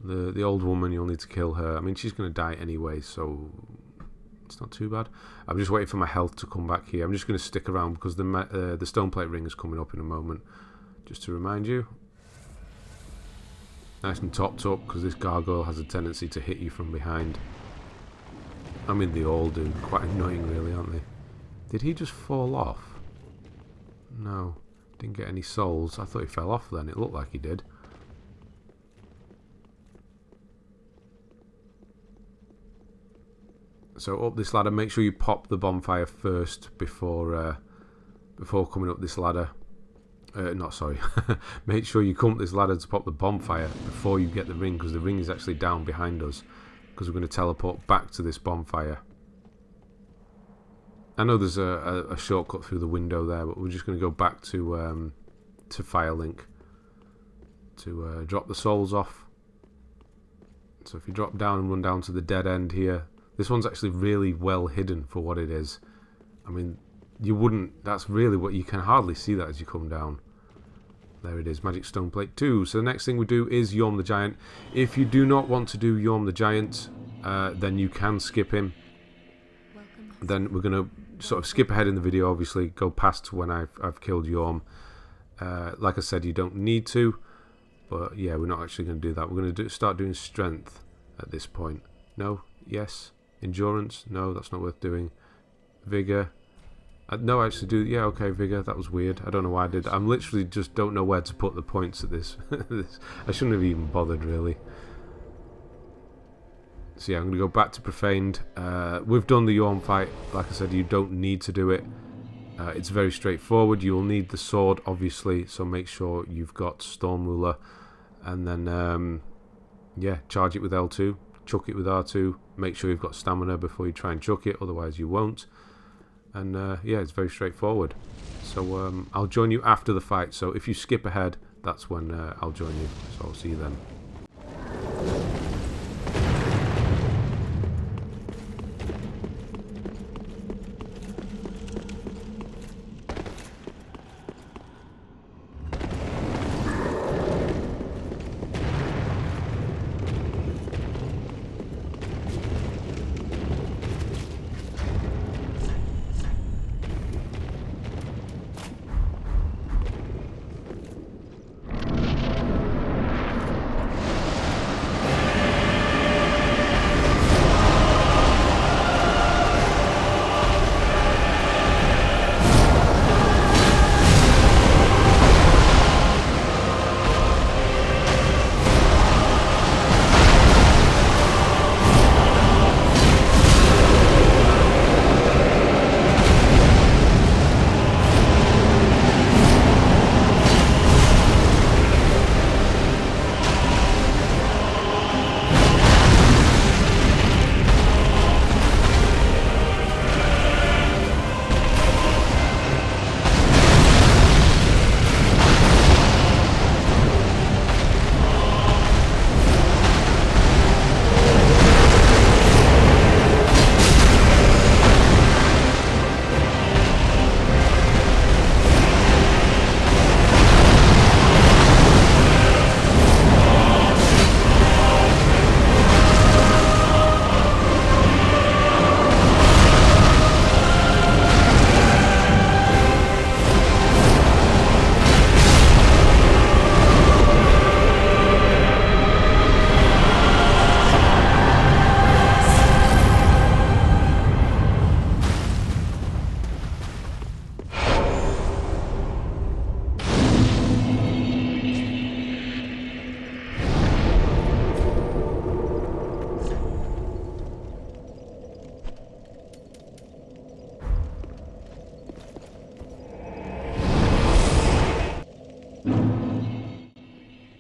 [SPEAKER 1] The old woman, you'll need to kill her. I mean, she's going to die anyway, so it's not too bad. I'm just waiting for my health to come back here. I'm just going to stick around because the Stoneplate ring is coming up in a moment. Just to remind you. Nice and topped up because this gargoyle has a tendency to hit you from behind. I mean, they all do. Quite annoying, really, aren't they? Did he just fall off? No. Didn't get any souls. I thought he fell off then. It looked like he did. So up this ladder, make sure you pop the bonfire first before coming up this ladder. Sorry. Make sure you come up this ladder to pop the bonfire before you get the ring, because the ring is actually down behind us. Because we're going to teleport back to this bonfire. I know there's a shortcut through the window there, but we're just going to go back to Firelink to drop the souls off. So if you drop down and run down to the dead end here, this one's actually really well hidden for what it is. I mean, you wouldn't... That's really what... You can hardly see that as you come down. There it is, Magic Stoneplate 2. So the next thing we do is Yhorm the Giant. If you do not want to do Yhorm the Giant, then you can skip him. Then we're going to sort of skip ahead in the video, obviously, go past when I've killed Yhorm. Like I said, you don't need to, but yeah, we're not actually going to do that. We're going to start doing Strength at this point. No? Yes? Endurance? No, that's not worth doing. Vigor? No, I actually do. Yeah, okay, Vigor. That was weird. I don't know why I did. I'm literally just don't know where to put the points at this. I shouldn't have even bothered, really. So yeah, I'm going to go back to Profaned. We've done the Yhorm fight. Like I said, you don't need to do it. It's very straightforward. You'll need the sword, obviously, so make sure you've got Storm Ruler. And then, yeah, charge it with L2. Chuck it with R2. Make sure you've got stamina before you try and chuck it, otherwise you won't. And yeah, it's very straightforward. So I'll join you after the fight. So if you skip ahead, that's when I'll join you. So I'll see you then.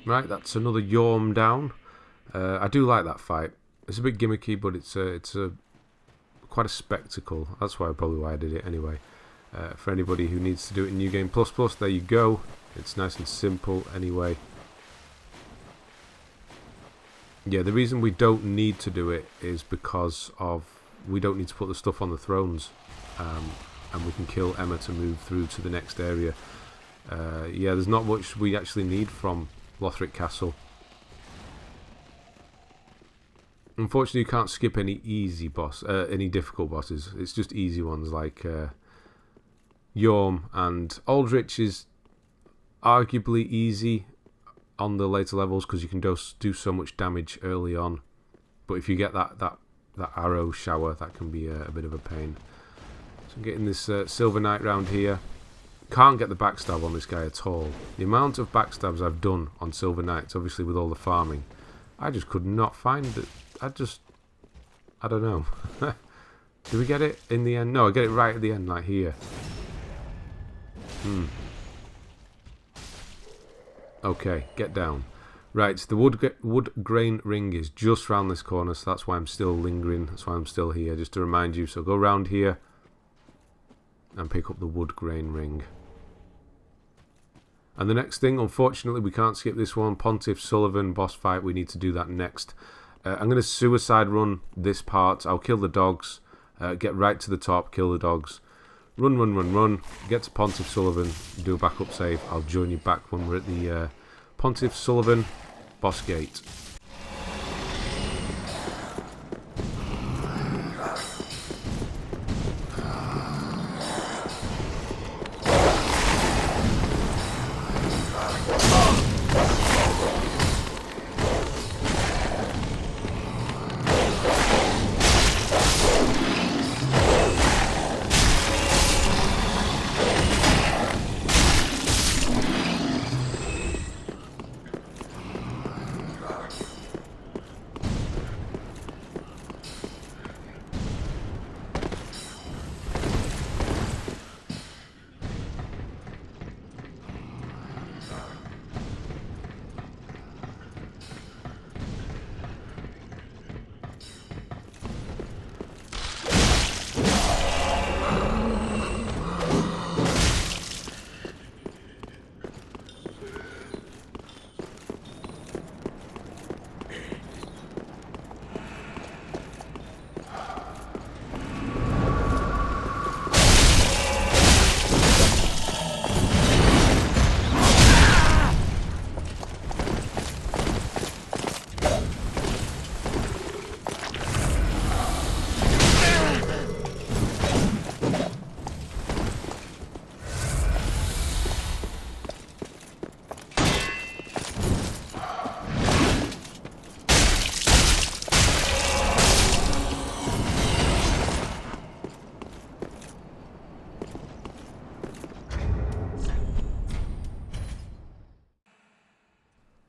[SPEAKER 1] Right, that's another Yhorm down. I do like that fight. It's a bit gimmicky, but it's quite a spectacle. That's probably why I did it anyway. For anybody who needs to do it in New Game Plus Plus, there you go. It's nice and simple anyway. Yeah, the reason we don't need to do it is because we don't need to put the stuff on the thrones. And we can kill Emma to move through to the next area. Yeah, there's not much we actually need from Lothric Castle. Unfortunately, you can't skip any any difficult bosses. It's just easy ones like Yhorm, and Aldrich is arguably easy on the later levels because you can do so much damage early on. But if you get that arrow shower, that can be a bit of a pain. So I'm getting this Silver Knight round here. Can't get the backstab on this guy at all. The amount of backstabs I've done on Silver Knights, obviously with all the farming, I just could not find it. I don't know. Did we get it in the end? No, I get it right at the end, like here. Okay, get down. Right, so the wood grain ring is just round this corner, so that's why I'm still lingering. That's why I'm still here, just to remind you. So go round here and pick up the wood grain ring. And the next thing, unfortunately, we can't skip this one. Pontiff Sulyvahn boss fight. We need to do that next. I'm going to suicide run this part. I'll kill the dogs. Get right to the top. Kill the dogs. Run, run, run, run. Get to Pontiff Sulyvahn. Do a backup save. I'll join you back when we're at the Pontiff Sulyvahn boss gate.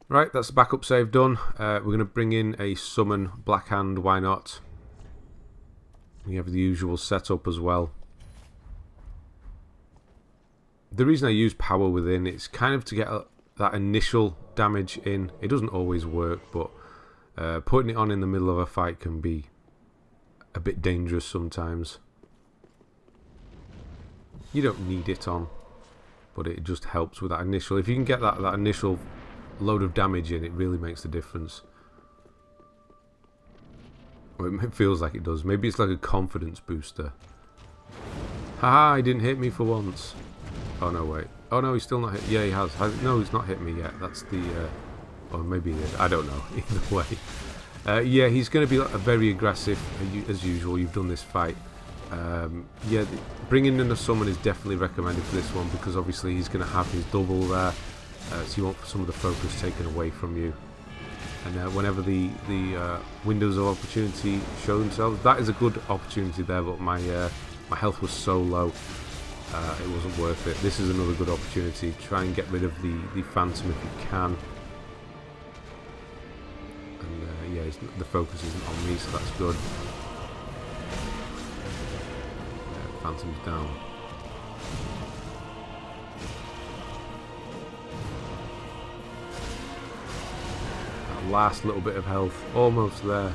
[SPEAKER 1] Right, that's the backup save done. We're going to bring in a summon Black Hand, why not? We have the usual setup as well. The reason I use power within, it's kind of to get that initial damage in. It doesn't always work, but putting it on in the middle of a fight can be a bit dangerous sometimes. You don't need it on, but it just helps with that initial. If you can get that initial load of damage in, it really makes the difference. Well, it feels like it does. Maybe it's like a confidence booster. Haha, he didn't hit me for once. Oh no, wait. Oh no, he's still not hit. Yeah, he has. No, he's not hit me yet. That's the or maybe he did. I don't know. Either way. Yeah, he's going to be very aggressive as usual. You've done this fight. Yeah, bringing in a summon is definitely recommended for this one, because obviously he's going to have his double there. So you want some of the focus taken away from you, and whenever the windows of opportunity show themselves, that is a good opportunity there. But my health was so low, it wasn't worth it. This is another good opportunity. Try and get rid of the Phantom if you can. And yeah, the focus isn't on me, so that's good. Phantom's down. last little bit of health. Almost there.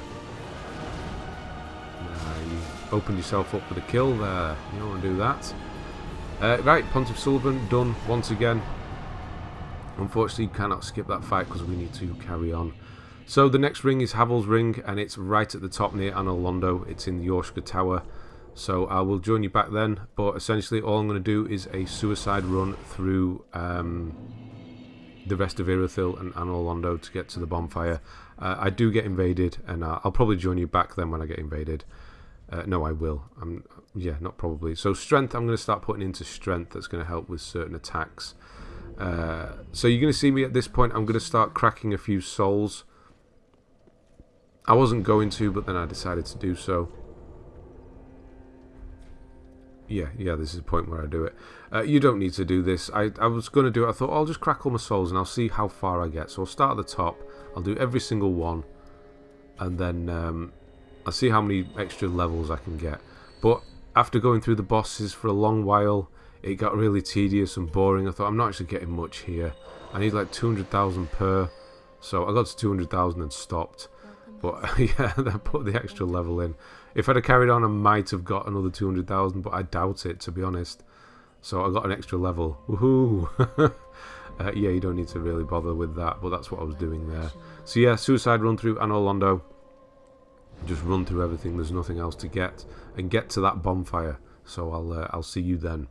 [SPEAKER 1] You opened yourself up for the kill there. You don't want to do that. Right, Pontiff Sulyvahn done once again. Unfortunately, you cannot skip that fight because we need to carry on. So the next ring is Havel's ring, and it's right at the top near Anolondo. It's in the Yhorm Tower. So I will join you back then. But essentially, all I'm going to do is a suicide run through the rest of Irithyll and Anolondo to get to the bonfire. I do get invaded, and I'll probably join you back then when I get invaded. No, I will. Yeah, not probably. So strength, I'm going to start putting into strength. That's going to help with certain attacks. So you're going to see me at this point. I'm going to start cracking a few souls. I wasn't going to, but then I decided to do so. Yeah, this is the point where I do it. You don't need to do this. I was going to do it. I thought, I'll just crack all my souls and I'll see how far I get. So I'll start at the top. I'll do every single one. And then I'll see how many extra levels I can get. But after going through the bosses for a long while, it got really tedious and boring. I thought, I'm not actually getting much here. I need like 200,000 per. So I got to 200,000 and stopped. But yeah, I put the extra level in. If I'd have carried on, I might have got another 200,000, but I doubt it, to be honest. So I got an extra level. Woohoo! Yeah, you don't need to really bother with that, but that's what I was doing there. So yeah, suicide run through Anolondo. Just run through everything. There's nothing else to get, and get to that bonfire. So I'll see you then.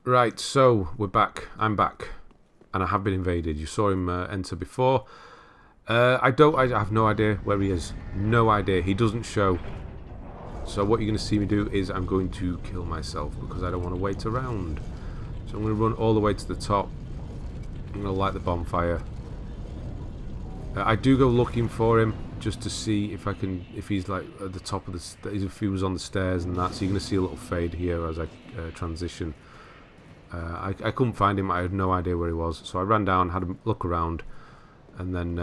[SPEAKER 1] Right, so we're back. I'm back, and I have been invaded. You saw him enter before. I have no idea where he is. No idea. He doesn't show. So what you're going to see me do is I'm going to kill myself because I don't want to wait around. So I'm going to run all the way to the top. I'm going to light the bonfire. I do go looking for him just to see if I can, if he's like at the top of the, if he was on the stairs and that. So you're going to see a little fade here as I transition. I couldn't find him. I had no idea where he was. So I ran down, had a look around, and then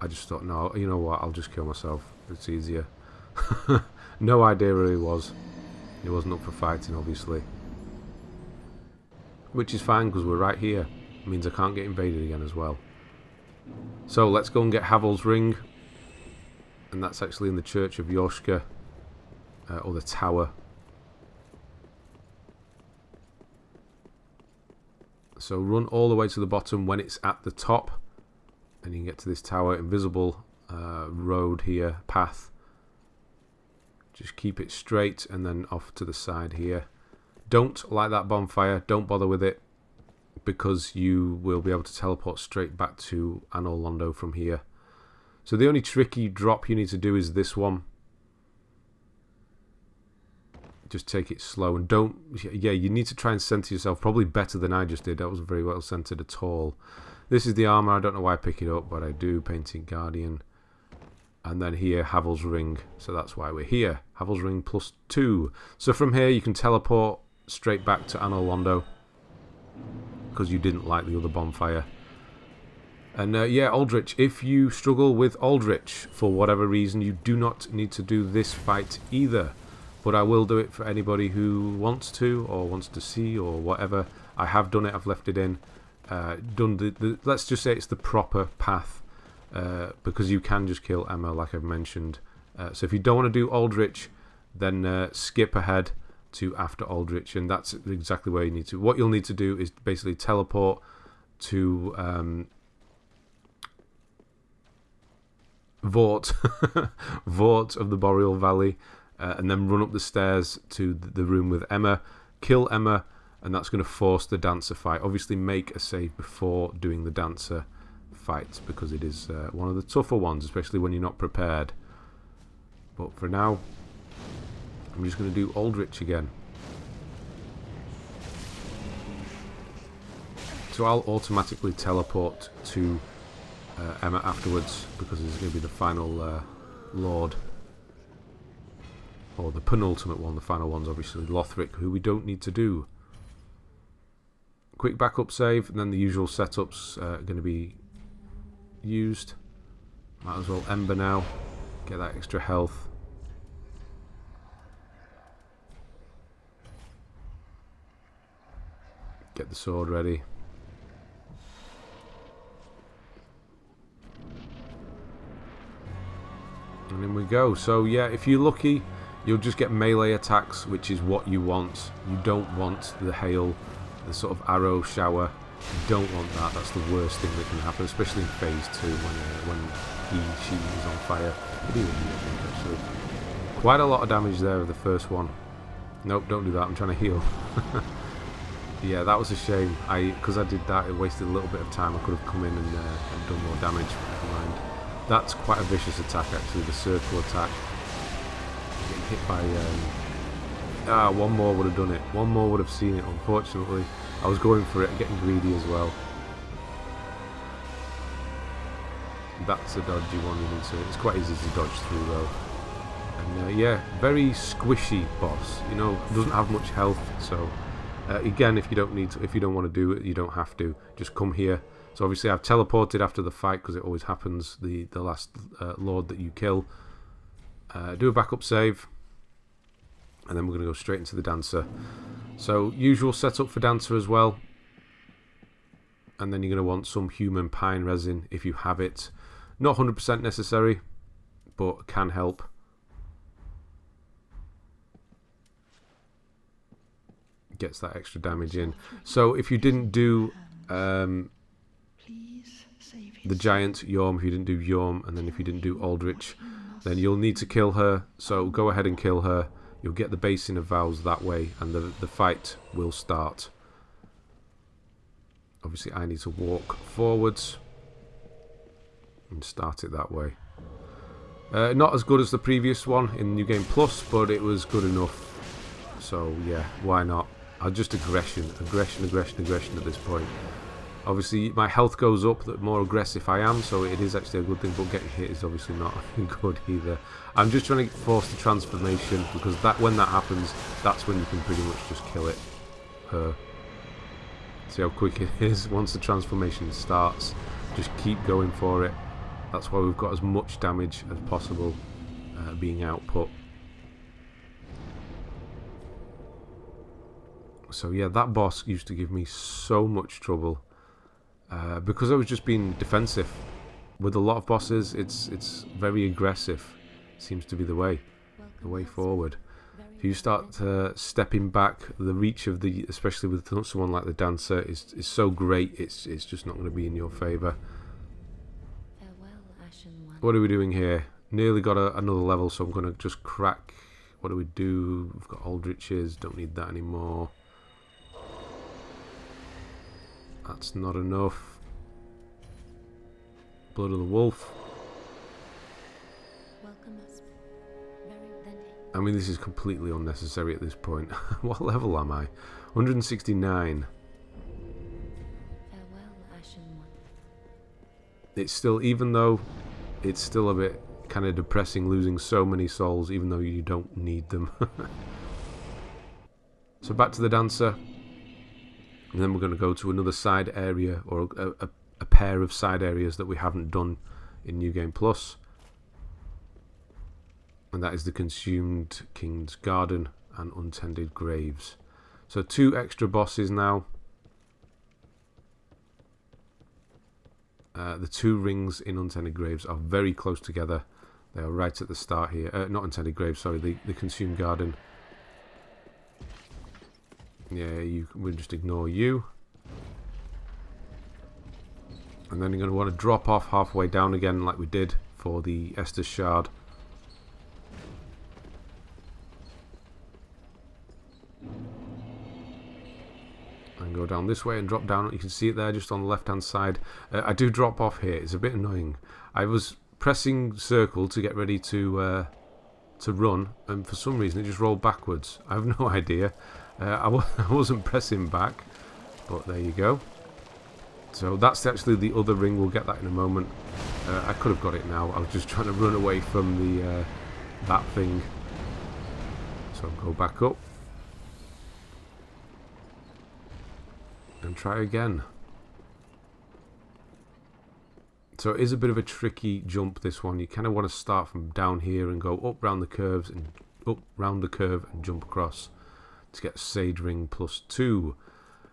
[SPEAKER 1] I just thought, no, you know what, I'll just kill myself. It's easier. No idea where he was. He wasn't up for fighting, obviously. Which is fine, because we're right here. It means I can't get invaded again as well. So let's go and get Havel's ring. And that's actually in the Church of Yhorm, or the Tower. So run all the way to the bottom when it's at the top, and you can get to this tower. Invisible road here, path. Just keep it straight and then off to the side here. Don't light that bonfire. Don't bother with it. because you will be able to teleport straight back to Anor Londo from here. So the only tricky drop you need to do is this one. Just take it slow and don't... Yeah, you need to try and center yourself probably better than I just did. That wasn't very well centered at all. This is the armor. I don't know why I pick it up, but I do. Painting Guardian. And then here, Havel's Ring. So that's why we're here. Havel's Ring +2. So from here, you can teleport straight back to Anor Londo, because you didn't like the other bonfire. And yeah, Aldrich. If you struggle with Aldrich for whatever reason, you do not need to do this fight either. But I will do it for anybody who wants to, or wants to see, or whatever. I have done it. I've left it in. Done the let's just say it's the proper path, because you can just kill Emma, like I've mentioned. So if you don't want to do Aldrich, then skip ahead to after Aldrich, and that's exactly where you need to. What you'll need to do is basically teleport to Vordt, Vordt of the Boreal Valley. And then run up the stairs to the room with Emma, kill Emma, and that's going to force the dancer fight. Obviously make a save before doing the dancer fight, because it is one of the tougher ones, especially when you're not prepared. But for now, I'm just going to do Aldrich again. So I'll automatically teleport to Emma afterwards, because it's going to be the final Lord. Or the penultimate one, the final one's obviously Lothric, who we don't need to do. Quick backup save, and then the usual setups are going to be used. Might as well Ember now, get that extra health. Get the sword ready. And in we go. So yeah, if you're lucky, you'll just get melee attacks, which is what you want. You don't want the hail, the sort of arrow shower. You don't want that. That's the worst thing that can happen, especially in phase 2 when she is on fire. I think, actually. Quite a lot of damage there of the first one. Nope, don't do that. I'm trying to heal. Yeah, that was a shame. Because I did that, it wasted a little bit of time. I could have come in and done more damage. Never mind. That's quite a vicious attack, actually. The circle attack. Getting hit by one more would have done it. One more would have seen it. Unfortunately, I was going for it, getting greedy as well. That's a dodgy one. You need to. It's quite easy to dodge through though. And yeah, very squishy boss. You know, doesn't have much health. So again, if you don't need to, if you don't want to do it, you don't have to. Just come here. So obviously, I've teleported after the fight because it always happens. The last Lord that you kill. Do a backup save, and then we're going to go straight into the dancer. So usual setup for dancer as well, and then you're going to want some human pine resin if you have it. Not 100% necessary, but can help. Gets that extra damage in. So if you didn't do the giant Yhorm, if you didn't do Yhorm, and then if you didn't do Aldrich, then you'll need to kill her. So go ahead and kill her. You'll get the Basin of Vows that way, and the fight will start. Obviously, I need to walk forwards and start it that way. Not as good as the previous one in New Game Plus, but it was good enough. So yeah, why not? I'll just aggression at this point. Obviously, my health goes up the more aggressive I am, so it is actually a good thing, but getting hit is obviously not good either. I'm just trying to force the transformation, because when that happens, that's when you can pretty much just kill it. See how quick it is? Once the transformation starts, just keep going for it. That's why we've got as much damage as possible being output. So yeah, that boss used to give me so much trouble. Because I was just being defensive. With a lot of bosses, it's very aggressive. Seems to be the way forward. If you start stepping back, the reach of especially with someone like the dancer, is so great. It's just not going to be in your favour. What are we doing here? Nearly got another level, so I'm going to just crack. What do? We've got Aldriches. Don't need that anymore. That's not enough. Blood of the Wolf. I mean, this is completely unnecessary at this point. What level am I? 169. It's still, even though it's still a bit kind of depressing losing so many souls, even though you don't need them. So back to the Dancer. And then we're going to go to another side area, or a pair of side areas that we haven't done in New Game Plus. And that is the Consumed King's Garden and Untended Graves. So 2 extra bosses now. The 2 rings in Untended Graves are very close together. They are right at the start here. Not Untended Graves, sorry, the Consumed Garden. Yeah, we'll just ignore you. And then you're going to want to drop off halfway down again like we did for the Estus Shard. And go down this way and drop down. You can see it there just on the left hand side. I do drop off here. It's a bit annoying. I was pressing circle to get ready to run, and for some reason it just rolled backwards. I have no idea. I wasn't pressing back, but there you go. So that's actually the other ring. We'll get that in a moment. I could have got it now. I was just trying to run away from the that thing. So go back up and try again. So it is a bit of a tricky jump, this one. You kind of want to start from down here and go up round the curves and up round the curve and jump across to get Sage Ring +2.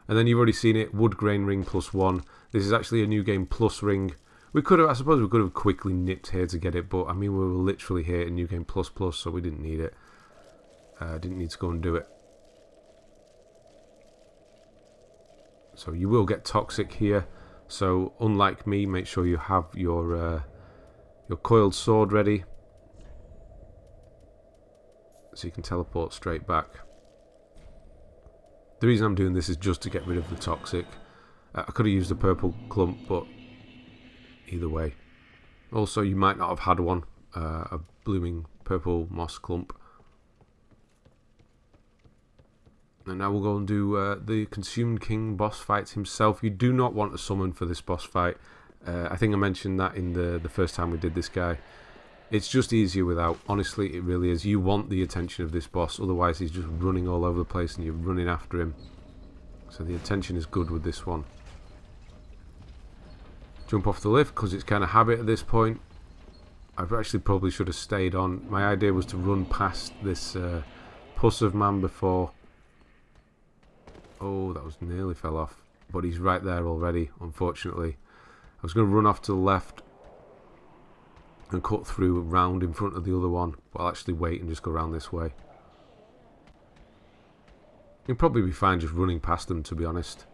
[SPEAKER 1] And then you've already seen it, Wood Grain Ring +1. This is actually a New Game Plus ring. We could have, I suppose we could have quickly nipped here to get it, but I mean we were literally here in New Game Plus, so we didn't need it. Didn't need to go and do it. So you will get Toxic here. So unlike me, make sure you have your coiled sword ready, so you can teleport straight back. The reason I'm doing this is just to get rid of the Toxic. I could have used a purple clump, but either way. Also, you might not have had one, a blooming purple moss clump. And now we'll go and do the Consumed King boss fight himself. You do not want a summon for this boss fight. I think I mentioned that in the first time we did this guy. It's just easier without. Honestly, it really is. You want the attention of this boss. Otherwise, he's just running all over the place and you're running after him. So the attention is good with this one. Jump off the lift because it's kind of habit at this point. I actually probably should have stayed on. My idea was to run past this puss of man before. Oh, that was nearly fell off. But he's right there already, unfortunately. I was going to run off to the left and cut through round in front of the other one. But I'll actually wait and just go around this way. You'll probably be fine just running past them, to be honest.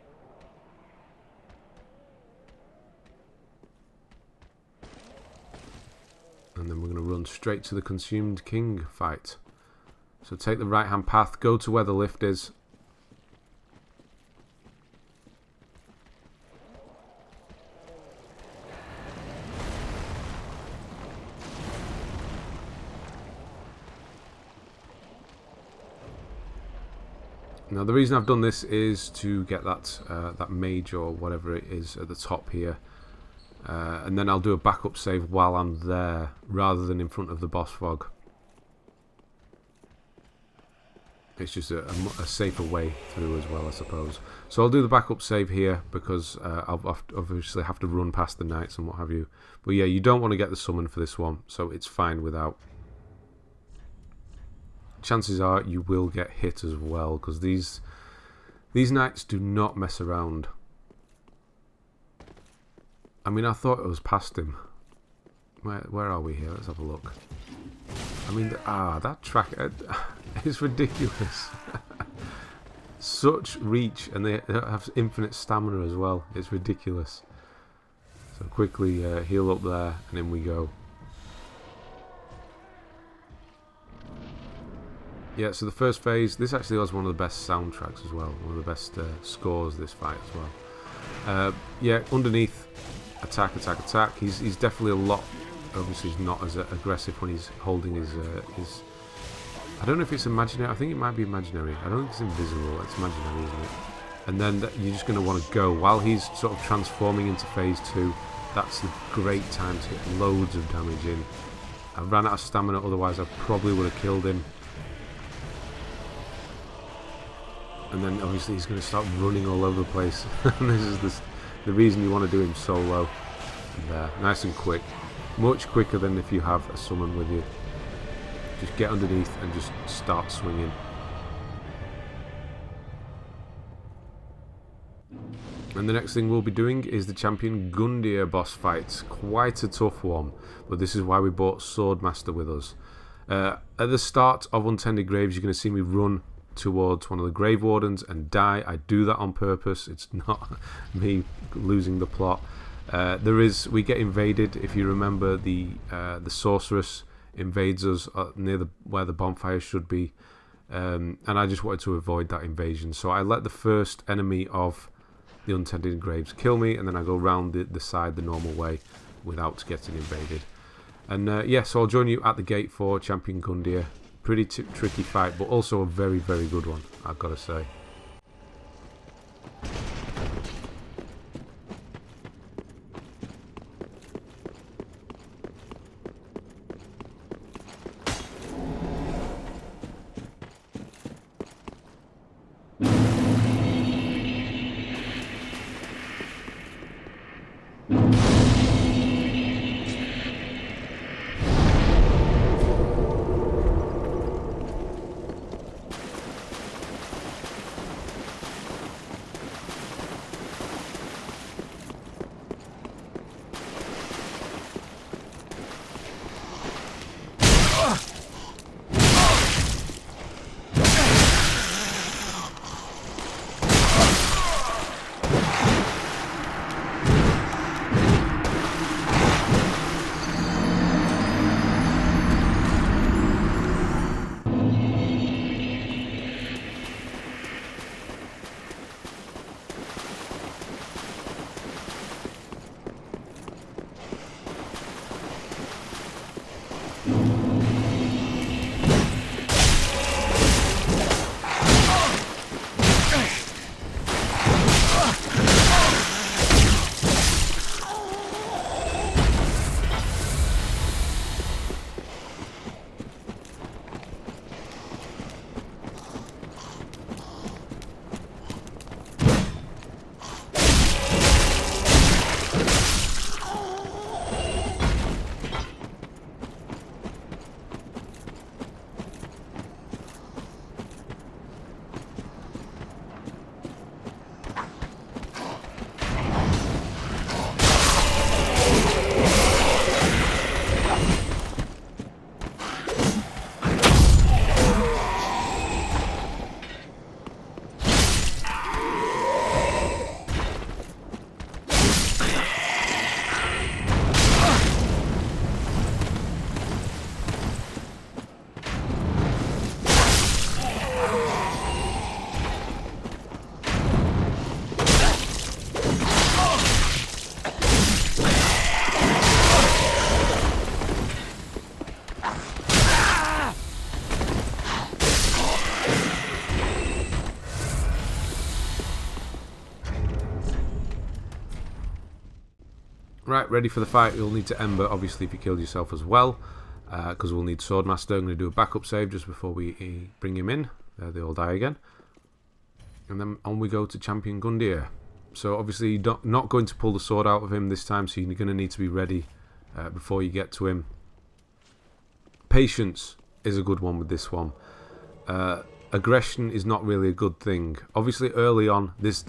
[SPEAKER 1] And then we're going to run straight to the Consumed King fight. So take the right hand path, go to where the lift is. Now the reason I've done this is to get that that mage or whatever it is at the top here, and then I'll do a backup save while I'm there rather than in front of the boss fog. It's just a safer way through as well, I suppose. So I'll do the backup save here because I'll obviously have to run past the knights and what have you. But yeah, you don't want to get the summon for this one, so it's fine without. Chances are you will get hit as well because these knights do not mess around. I mean, I thought it was past him. Where are we here? Let's have a look. I mean, that track is ridiculous. Such reach, and they have infinite stamina as well. It's ridiculous. So quickly heal up there, and in we go. Yeah, so the first phase, this actually was one of the best soundtracks as well. One of the best scores this fight as well. Yeah, underneath, attack, attack, attack. He's definitely a lot. Obviously, he's not as aggressive when he's holding his. I don't know if it's imaginary. I think it might be imaginary. I don't think it's invisible. It's imaginary, isn't it? And then you're just going to want to go while he's sort of transforming into phase 2. That's a great time to get loads of damage in. I ran out of stamina, otherwise I probably would have killed him. And then obviously he's going to start running all over the place. And this is the reason you want to do him solo. And nice and quick. Much quicker than if you have a summon with you. Just get underneath and just start swinging. And the next thing we'll be doing is the champion Gundyr boss fight. Quite a tough one, but this is why we brought Swordmaster with us. At the start of Untended Graves, you're going to see me run towards one of the Grave Wardens and die. I do that on purpose. It's not me losing the plot. We get invaded. If you remember, the sorceress invades us near where the bonfire should be, and I just wanted to avoid that invasion. So I let the first enemy of the Untended Graves kill me, and then I go round the side the normal way without getting invaded. And yeah, so I'll join you at the gate for champion Gundyr. Pretty tricky fight, but also a very, very good one, I've got to say. Right, ready for the fight. You'll need to Ember, obviously, if you killed yourself as well, because we'll need Swordmaster. I'm going to do a backup save just before we bring him in. They all die again. And then on we go to champion Gundyr. So obviously you're not going to pull the sword out of him this time, so you're going to need to be ready before you get to him. Patience is a good one with this one. Aggression is not really a good thing. Obviously early on, this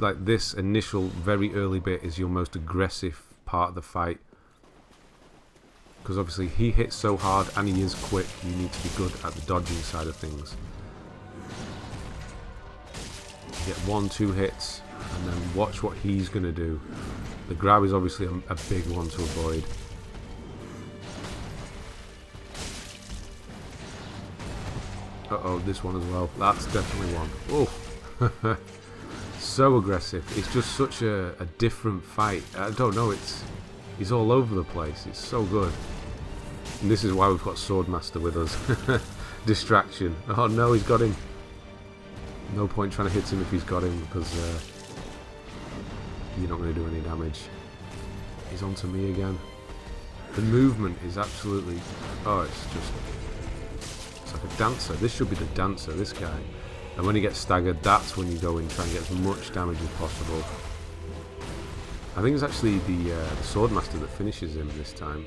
[SPEAKER 1] initial very early bit is your most aggressive part of the fight, because obviously he hits so hard and he is quick. You need to be good at the dodging side of things. You get 1-2 hits and then watch what he's going to do. The grab is obviously a big one to avoid. Uh-oh, this one as well. That's definitely one. Oh. So aggressive. It's just such a different fight. I don't know, he's all over the place. It's so good. And this is why we've got Swordmaster with us. Distraction. Oh no, he's got him. No point trying to hit him if he's got him, because you're not going to do any damage. He's on to me again. The movement is absolutely... Oh, it's like a dancer. This should be the dancer, this guy. And when he gets staggered, that's when you go in, try and get as much damage as possible. I think it's actually the Swordmaster that finishes him this time.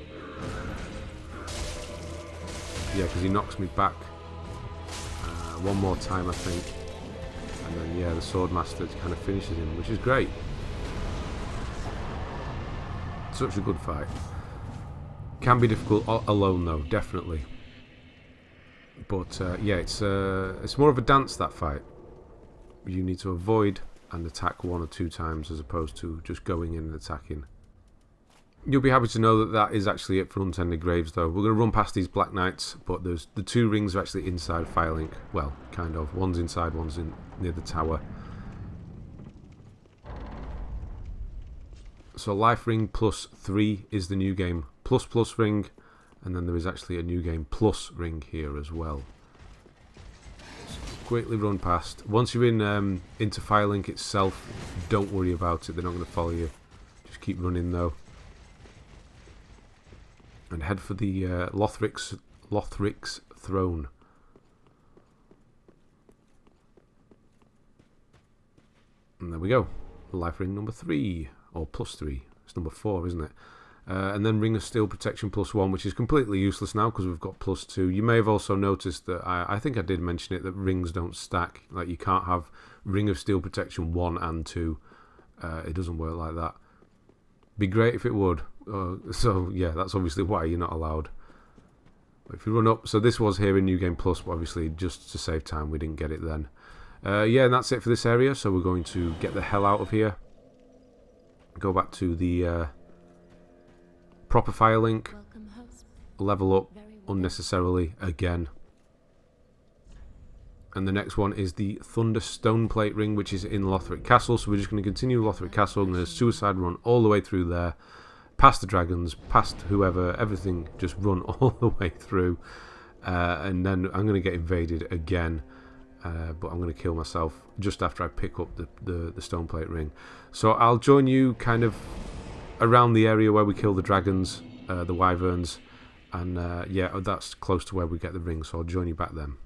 [SPEAKER 1] Yeah, because he knocks me back one more time, I think. And then, yeah, the Swordmaster kind of finishes him, which is great. Such a good fight. Can be difficult alone, though, definitely. But, yeah, it's more of a dance, that fight. You need to avoid and attack 1 or 2 times as opposed to just going in and attacking. You'll be happy to know that that is actually it for Untended Graves, though. We're going to run past these Black Knights, but there's the 2 rings are actually inside Firelink. Well, kind of. One's inside, one's near the tower. So Life Ring +3 is the new game plus ring, and then there is actually a new game plus ring here as well. So quickly run past. Once you're in into Firelink itself, don't worry about it. They're not going to follow you. Just keep running though. And head for the Lothric's throne. And there we go. Life Ring number 3, or +3. It's number 4, isn't it? And then Ring of Steel Protection +1, which is completely useless now because we've got +2. You may have also noticed that I think I did mention it, that rings don't stack. Like, you can't have Ring of Steel Protection 1 and 2. It doesn't work like that. Be great if it would. So yeah, that's obviously why you're not allowed. But if you run up, so this was here in New Game Plus, but obviously just to save time we didn't get it then. Yeah, and that's it for this area, so we're going to get the hell out of here. Go back to the proper Firelink. Level up unnecessarily again. And the next one is the Thunder Stoneplate Ring, which is in Lothric Castle. So we're just going to continue Lothric Castle. I'm going to suicide run all the way through there. Past the dragons, past whoever, everything, just run all the way through. And then I'm going to get invaded again. But I'm going to kill myself just after I pick up the Stoneplate Ring. So I'll join you kind of around the area where we kill the dragons, the wyverns. And yeah, that's close to where we get the ring. So I'll join you back then.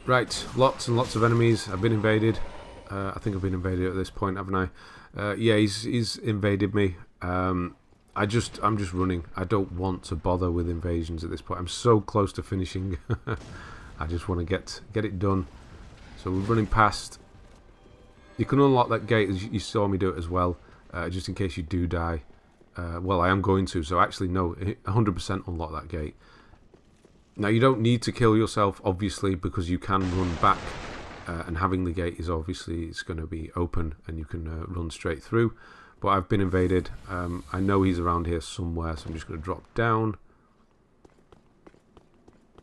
[SPEAKER 1] Right, lots and lots of enemies. I've been invaded. I think I've been invaded at this point, haven't I? Yeah, he's invaded me. I'm just running. I don't want to bother with invasions at this point. I'm so close to finishing. I just want to get it done. So we're running past. You can unlock that gate, as you saw me do it as well, just in case you do die. Well, I am going to, so actually no, 100% unlock that gate. Now you don't need to kill yourself, obviously, because you can run back, and having the gate is obviously, it's going to be open and you can run straight through. But I've been invaded. I know he's around here somewhere, so I'm just going to drop down.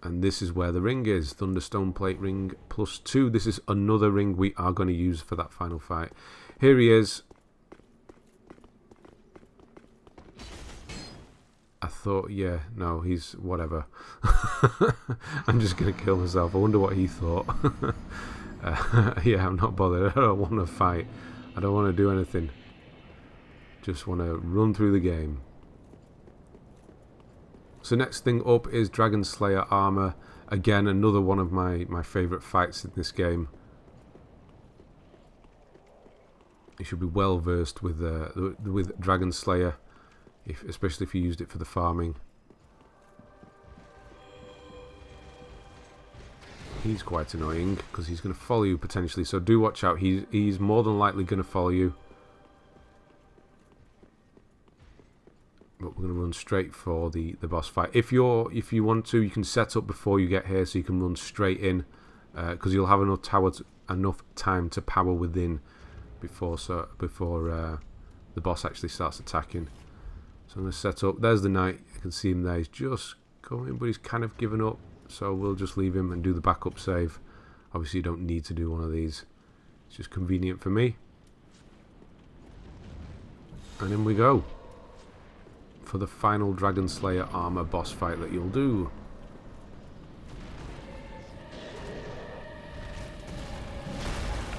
[SPEAKER 1] And this is where the ring is, Thunder Stoneplate Ring+2. This is another ring we are going to use for that final fight. Here he is. I thought, yeah, no, he's whatever. I'm just going to kill myself. I wonder what he thought. Yeah, I'm not bothered. I don't want to fight. I don't want to do anything. Just want to run through the game. So next thing up is Dragonslayer Armour. Again, another one of my favourite fights in this game. You should be well versed with Dragonslayer, especially if you used it for the farming. He's quite annoying because he's going to follow you potentially, so do watch out. He's more than likely going to follow you. But we're going to run straight for the boss fight. If you want to, you can set up before you get here, so you can run straight in, because you'll have enough time to power within before the boss actually starts attacking. So I'm going to set up. There's the knight. You can see him there. He's just going, but he's kind of given up. So we'll just leave him and do the backup save. Obviously, you don't need to do one of these. It's just convenient for me. And in we go for the final Dragonslayer Armour boss fight that you'll do.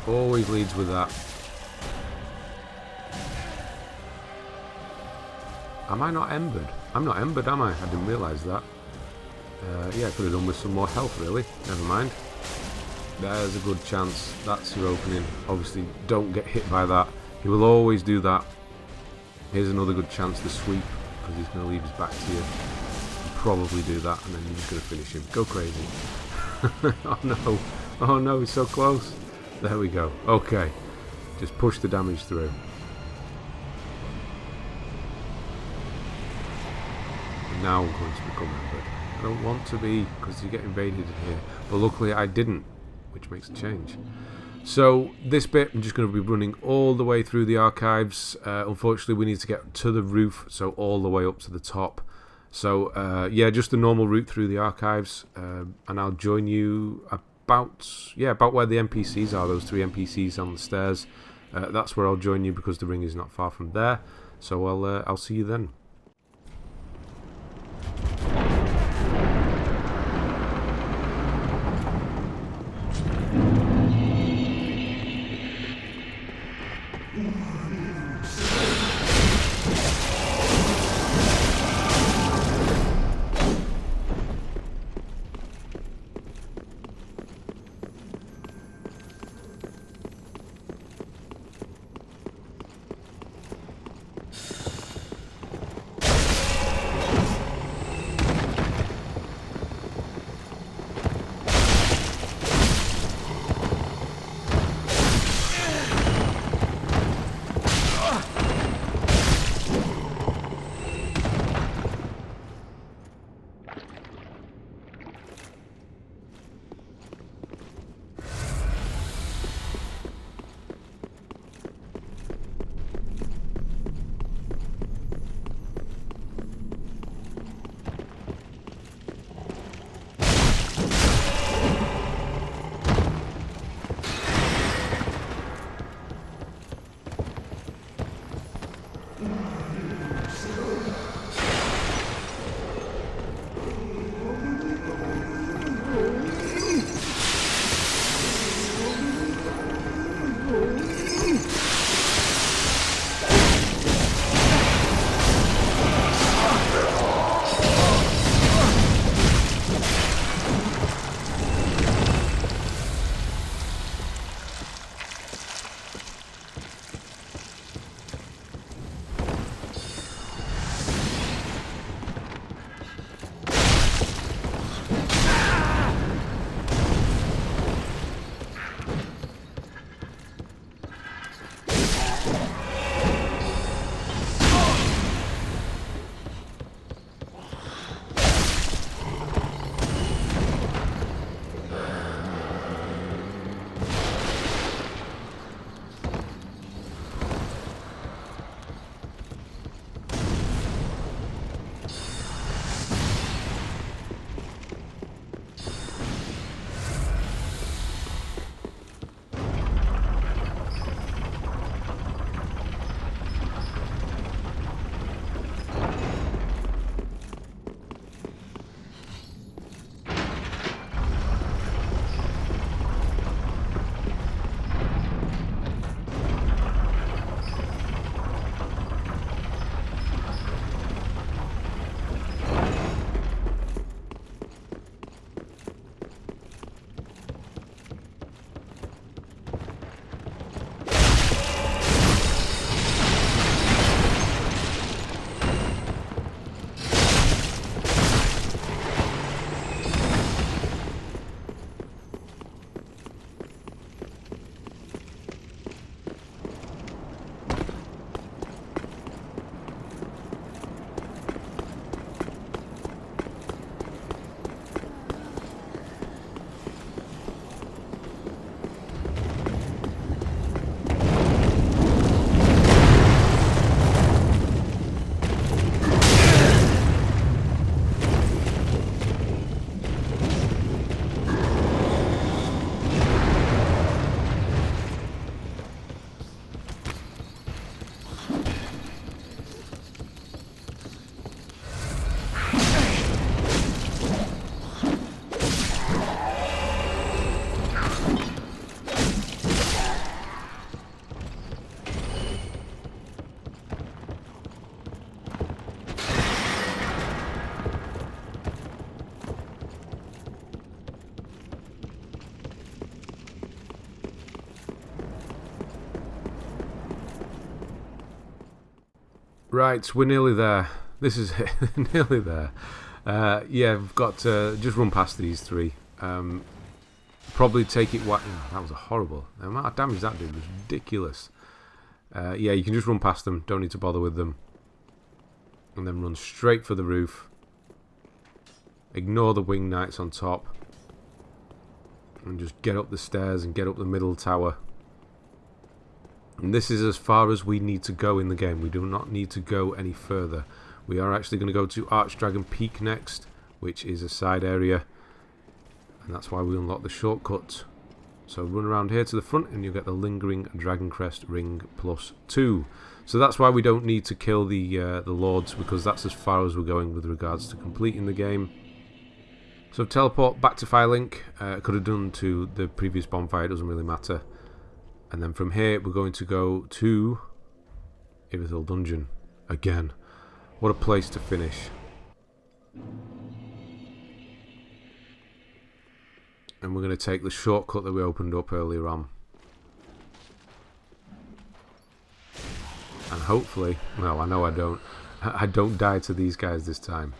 [SPEAKER 1] Always leads with that. Am I not embered? I'm not embered, am I? I didn't realise that. Yeah, I could have done with some more health, really. Never mind. There's a good chance. That's your opening. Obviously, don't get hit by that. He will always do that. Here's another good chance to sweep, because he's going to leave his back to you. He'll probably do that, and then you're just going to finish him. Go crazy. Oh no. Oh no, he's so close. There we go. Okay. Just push the damage through. And now I'm going to become embered. I don't want to be, because you get invaded here. But luckily I didn't, which makes a change. So this bit, I'm just going to be running all the way through the archives. Unfortunately, we need to get to the roof, so all the way up to the top. So yeah, just a normal route through the archives, and I'll join you about where the NPCs are. Those 3 NPCs on the stairs. That's where I'll join you, because the ring is not far from there. So I'll see you then. Right, we're nearly there. This is nearly there. Yeah, we've got to just run past these three. Probably take it... that was horrible. The amount of damage that did was ridiculous. Yeah, you can just run past them. Don't need to bother with them. And then run straight for the roof. Ignore the wing knights on top. And just get up the stairs and get up the middle tower. And this is as far as we need to go in the game. We do not need to go any further. We are actually going to go to Archdragon Peak next, which is a side area. And that's why we unlock the shortcut. So run around here to the front and you'll get the Lingering Dragoncrest Ring+2. So that's why we don't need to kill the Lords, because that's as far as we're going with regards to completing the game. So teleport back to Firelink. Could have done to the previous bonfire, it doesn't really matter. And then from here we're going to go to Irithyll Dungeon again. What a place to finish. And we're going to take the shortcut that we opened up earlier on. And hopefully, well, I know I don't die to these guys this time.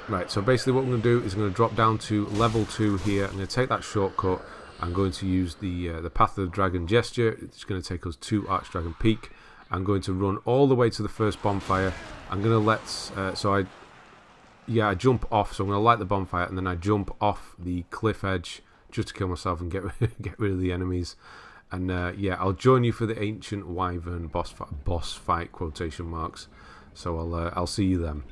[SPEAKER 1] Right, so basically what I'm going to do is I'm going to drop down to level 2 here. I'm going to take that shortcut. I'm going to use the Path of the Dragon gesture. It's going to take us to Archdragon Peak. I'm going to run all the way to the first bonfire. I'm going to let... I jump off. So I'm going to light the bonfire and then I jump off the cliff edge just to kill myself and get rid of the enemies. And yeah, I'll join you for the Ancient Wyvern boss fight, quotation marks. So I'll see you then.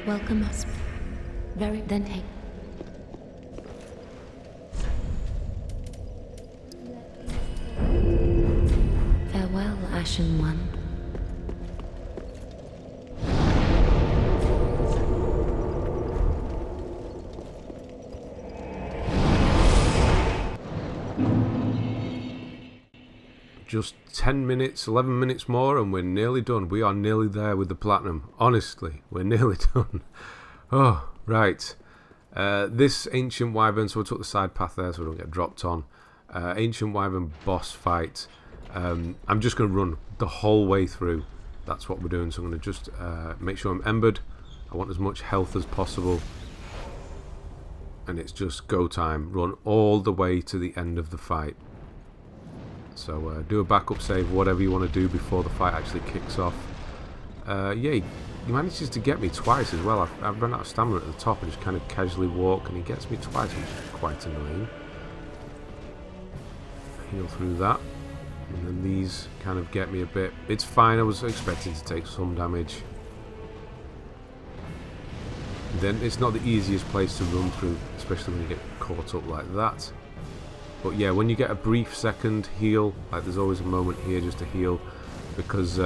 [SPEAKER 4] Welcome us. Very then take. Farewell, Ashen One.
[SPEAKER 1] Just 10 minutes, 11 minutes more and we're nearly done. We are nearly there with the platinum. Honestly, we're nearly done. Oh, right. This Ancient Wyvern, so I took the side path there so I don't get dropped on. Ancient Wyvern boss fight. I'm just going to run the whole way through. That's what we're doing. So I'm going to just make sure I'm embered. I want as much health as possible. And it's just go time. Run all the way to the end of the fight. So do a backup save, whatever you want to do before the fight actually kicks off. Yeah, he manages to get me twice as well. I've run out of stamina at the top and just kind of casually walk and he gets me twice, which is quite annoying. Heal through that. And then these kind of get me a bit. It's fine, I was expecting to take some damage. Then it's not the easiest place to run through, especially when you get caught up like that. But yeah, when you get a brief second heal, like there's always a moment here just to heal, because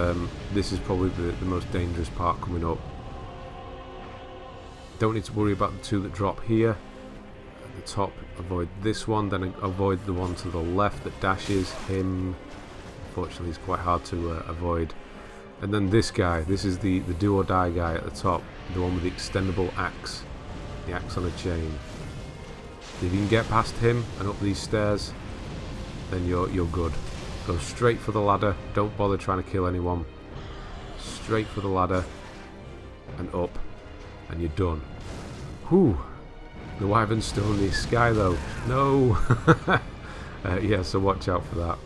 [SPEAKER 1] this is probably the most dangerous part coming up. Don't need to worry about the two that drop here. At the top, avoid this one, then avoid the one to the left that dashes him. Unfortunately, it's quite hard to avoid. And then this guy, this is the do or die guy at the top, the one with the extendable axe, the axe on a chain. If you can get past him and up these stairs, then you're good. Go straight for the ladder, don't bother trying to kill anyone. Straight for the ladder and up, and you're done. Whew! The Wyvern's still in the sky though. No! Yeah, so watch out for that.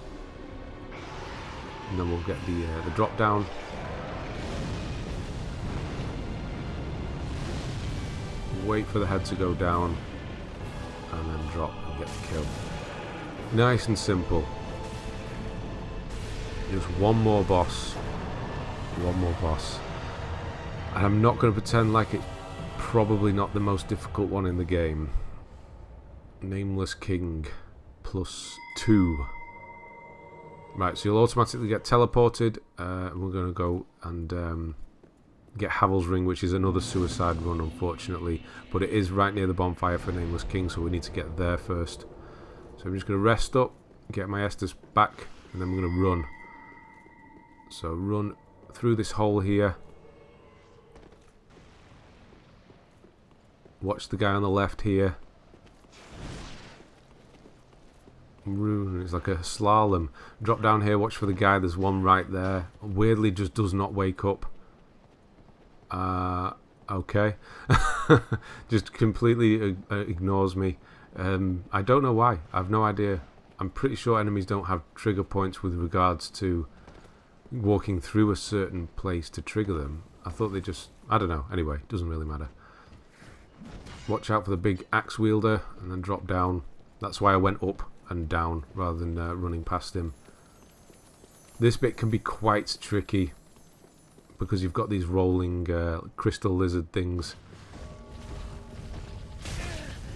[SPEAKER 1] And then we'll get the drop down. Wait for the head to go down, and then drop and get the kill. Nice and simple. Just one more boss. One more boss. And I'm not going to pretend like it's probably not the most difficult one in the game. Nameless King +2. Right, so you'll automatically get teleported. And we're going to go and get Havel's Ring, which is another suicide run, unfortunately. But it is right near the bonfire for Nameless King, so we need to get there first. So I'm just going to rest up, get my Estus back, and then we're going to run. So run through this hole here. Watch the guy on the left here. It's like a slalom. Drop down here, watch for the guy, there's one right there. Weirdly just does not wake up. Okay. Just completely ignores me. I don't know why. I have no idea. I'm pretty sure enemies don't have trigger points with regards to walking through a certain place to trigger them. I thought they just... I don't know. Anyway, doesn't really matter. Watch out for the big axe wielder and then drop down. That's why I went up and down rather than running past him. This bit can be quite tricky because you've got these rolling crystal lizard things.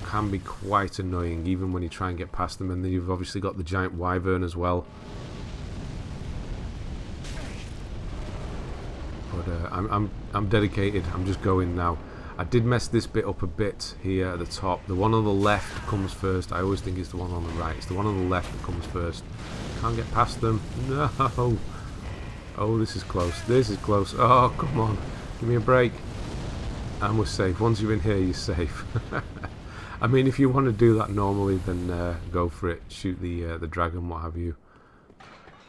[SPEAKER 1] Can be quite annoying even when you try and get past them, and then you've obviously got the giant wyvern as well. But I'm dedicated. I'm just going now. I did mess this bit up a bit here at the top. The one on the left comes first. I always think it's the one on the right. It's the one on the left that comes first. Can't get past them. No. Oh, this is close. This is close. Oh, come on. Give me a break. And we're safe. Once you're in here, you're safe. I mean, if you want to do that normally, then go for it. Shoot the dragon, what have you.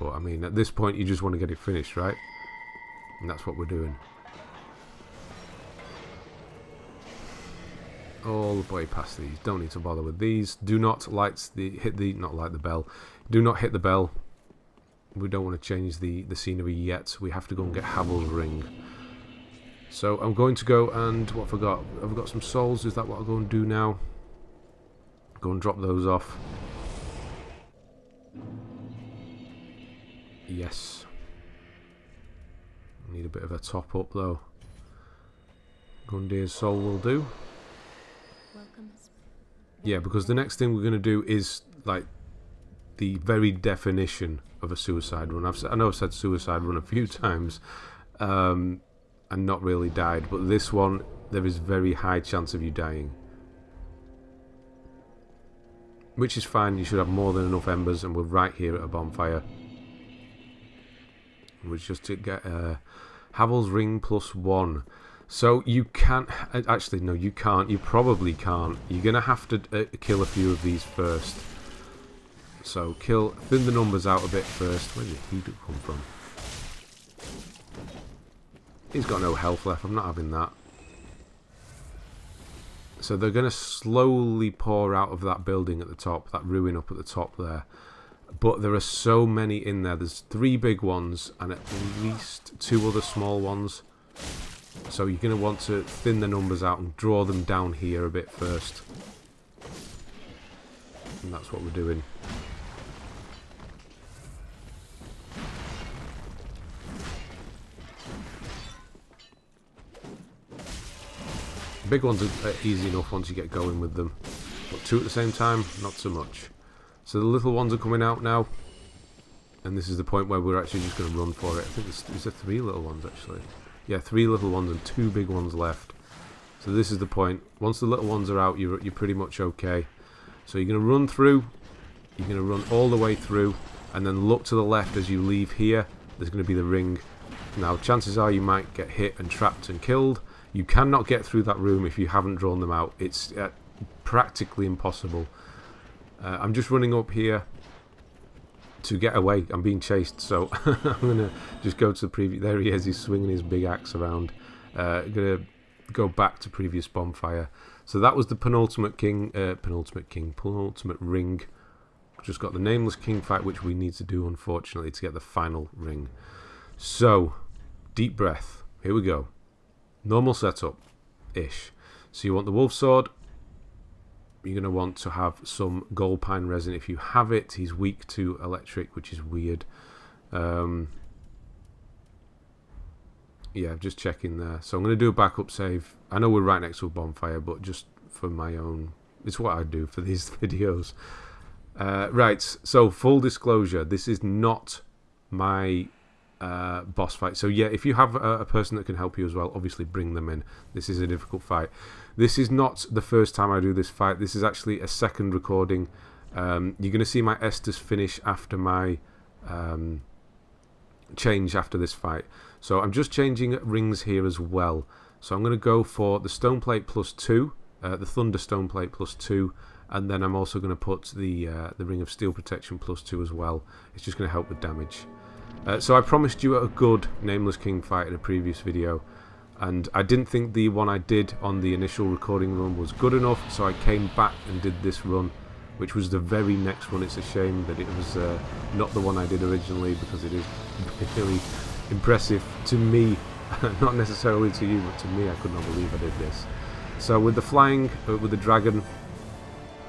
[SPEAKER 1] But, I mean, at this point, you just want to get it finished, right? And that's what we're doing. All the way past these. Don't need to bother with these. Do not light the bell. Do not hit the bell. We don't want to change the scenery yet. We have to go and get Havel's Ring. So I'm going to go and... what have I got? I've got some souls. Is that what I'll go and do now? Go and drop those off. Yes. Need a bit of a top up though. Gundyr's soul will do. Yeah, because the next thing we're going to do is like the very definition of a suicide run. I know I've said suicide run a few times and not really died, but this one there is very high chance of you dying, which is fine. You should have more than enough embers, and we're right here at a bonfire. We're just to get Havel's Ring +1. So you can't... actually, no, you can't. You probably can't. You're going to have to kill a few of these first. So thin the numbers out a bit first. Where did he come from? He's got no health left. I'm not having that. So they're going to slowly pour out of that building at the top. That ruin up at the top there. But there are so many in there. There's 3 big ones and at least 2 other small ones. So you're going to want to thin the numbers out and draw them down here a bit first. And that's what we're doing. Big ones are easy enough once you get going with them. But 2 at the same time, not so much. So the little ones are coming out now. And this is the point where we're actually just going to run for it. I think there's 3 little ones actually. Yeah, 3 little ones and 2 big ones left. So this is the point. Once the little ones are out, you're pretty much okay. So you're going to run through. You're going to run all the way through, and then look to the left as you leave here. There's going to be the ring. Now, chances are you might get hit and trapped and killed. You cannot get through that room if you haven't drawn them out. It's practically impossible. I'm just running up here to get away. I'm being chased, so I'm going to just go to the previous... There he is. He's swinging his big axe around. Going to go back to previous bonfire. So that was the penultimate ring. Just got the Nameless King fight, which we need to do, unfortunately, to get the final ring. So, deep breath. Here we go. Normal setup-ish. So you want the Wolf Sword. You're going to want to have some Gold Pine Resin. If you have it, he's weak to electric, which is weird. Yeah, just checking there. So I'm going to do a backup save. I know we're right next to a bonfire, but just for my own... It's what I do for these videos. Right, so full disclosure, this is not my boss fight. So yeah, if you have a person that can help you as well, obviously bring them in. This is a difficult fight. This is not the first time I do this fight. This is actually a second recording. You're going to see my Estus finish after my change after this fight. So I'm just changing rings here as well. So I'm going to go for the Stoneplate +2, the Thunder Stoneplate +2, and then I'm also going to put the Ring of Steel Protection +2 as well. It's just going to help with damage. So I promised you a good Nameless King fight in a previous video, and I didn't think the one I did on the initial recording run was good enough, so I came back and did this run, which was the very next one. It's a shame that it was not the one I did originally, because it is really impressive to me. Not necessarily to you, but to me. I could not believe I did this. So with the flying, with the dragon,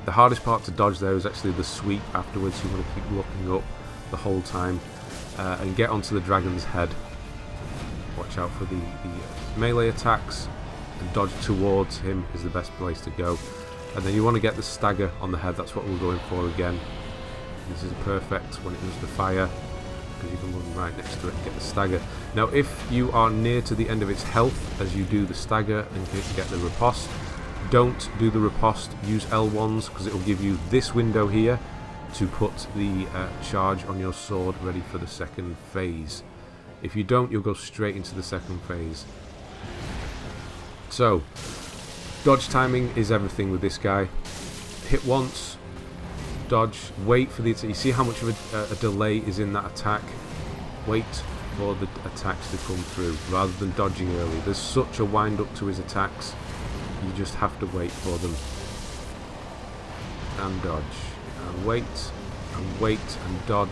[SPEAKER 1] the hardest part to dodge there is actually the sweep afterwards. You want to keep looking up the whole time and get onto the dragon's head. Watch out for the melee attacks and dodge towards him is the best place to go. And then you want to get the stagger on the head. That's what we're going for again. This is perfect when it does the fire, because you can run right next to it and get the stagger. Now if you are near to the end of its health as you do the stagger and get the riposte, don't do the riposte, use L1s, because it will give you this window here to put the charge on your sword ready for the second phase. If you don't, you'll go straight into the second phase. So, dodge timing is everything with this guy. Hit once, dodge, wait for the... You see how much of a delay is in that attack? Wait for the attacks to come through, rather than dodging early. There's such a wind up to his attacks. You just have to wait for them. And dodge. And wait. And wait. And dodge.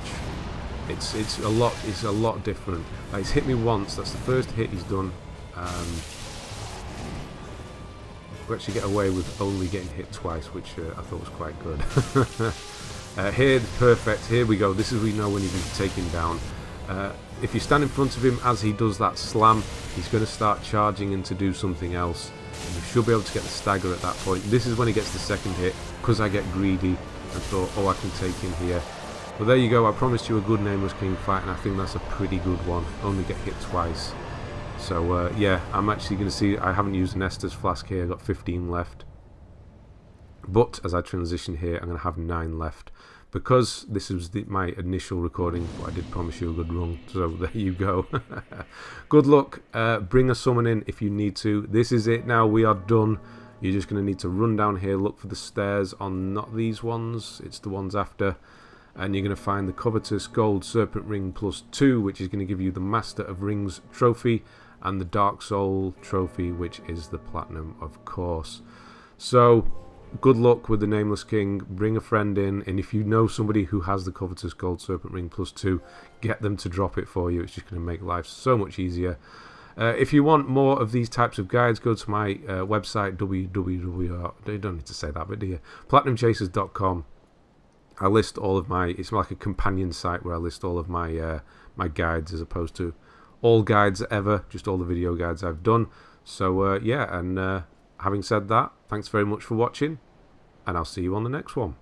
[SPEAKER 1] It's a lot different. He's hit me once. That's the first hit he's done. We actually get away with only getting hit twice, which I thought was quite good. Here, perfect. Here we go. This is we know when you can take him down. If you stand in front of him as he does that slam, he's going to start charging and to do something else. And you should be able to get the stagger at that point. This is when he gets the second hit, because I get greedy and thought, oh, I can take him here. Well, there you go. I promised you a good Nameless King fight, and I think that's a pretty good one. Only get hit twice. So, yeah, I'm actually going to see... I haven't used an Estus flask here. I've got 15 left. But as I transition here, I'm going to have 9 left. Because this was my initial recording, but I did promise you a good run. So, there you go. Good luck. Bring a summon in if you need to. This is it now. We are done. You're just going to need to run down here, look for the stairs on not these ones. It's the ones after. And you're going to find the Covetous Gold Serpent Ring +2, which is going to give you the Master of Rings trophy, and the Dark Soul trophy, which is the Platinum, of course. So, good luck with the Nameless King. Bring a friend in, and if you know somebody who has the Covetous Gold Serpent Ring +2, get them to drop it for you. It's just going to make life so much easier. If you want more of these types of guides, go to my website, you don't need to say that, but do you? PlatinumChasers.com. I list all of my... It's like a companion site where I list all of my my guides, as opposed to all guides ever, just all the video guides I've done. So, yeah, and having said that, thanks very much for watching, and I'll see you on the next one.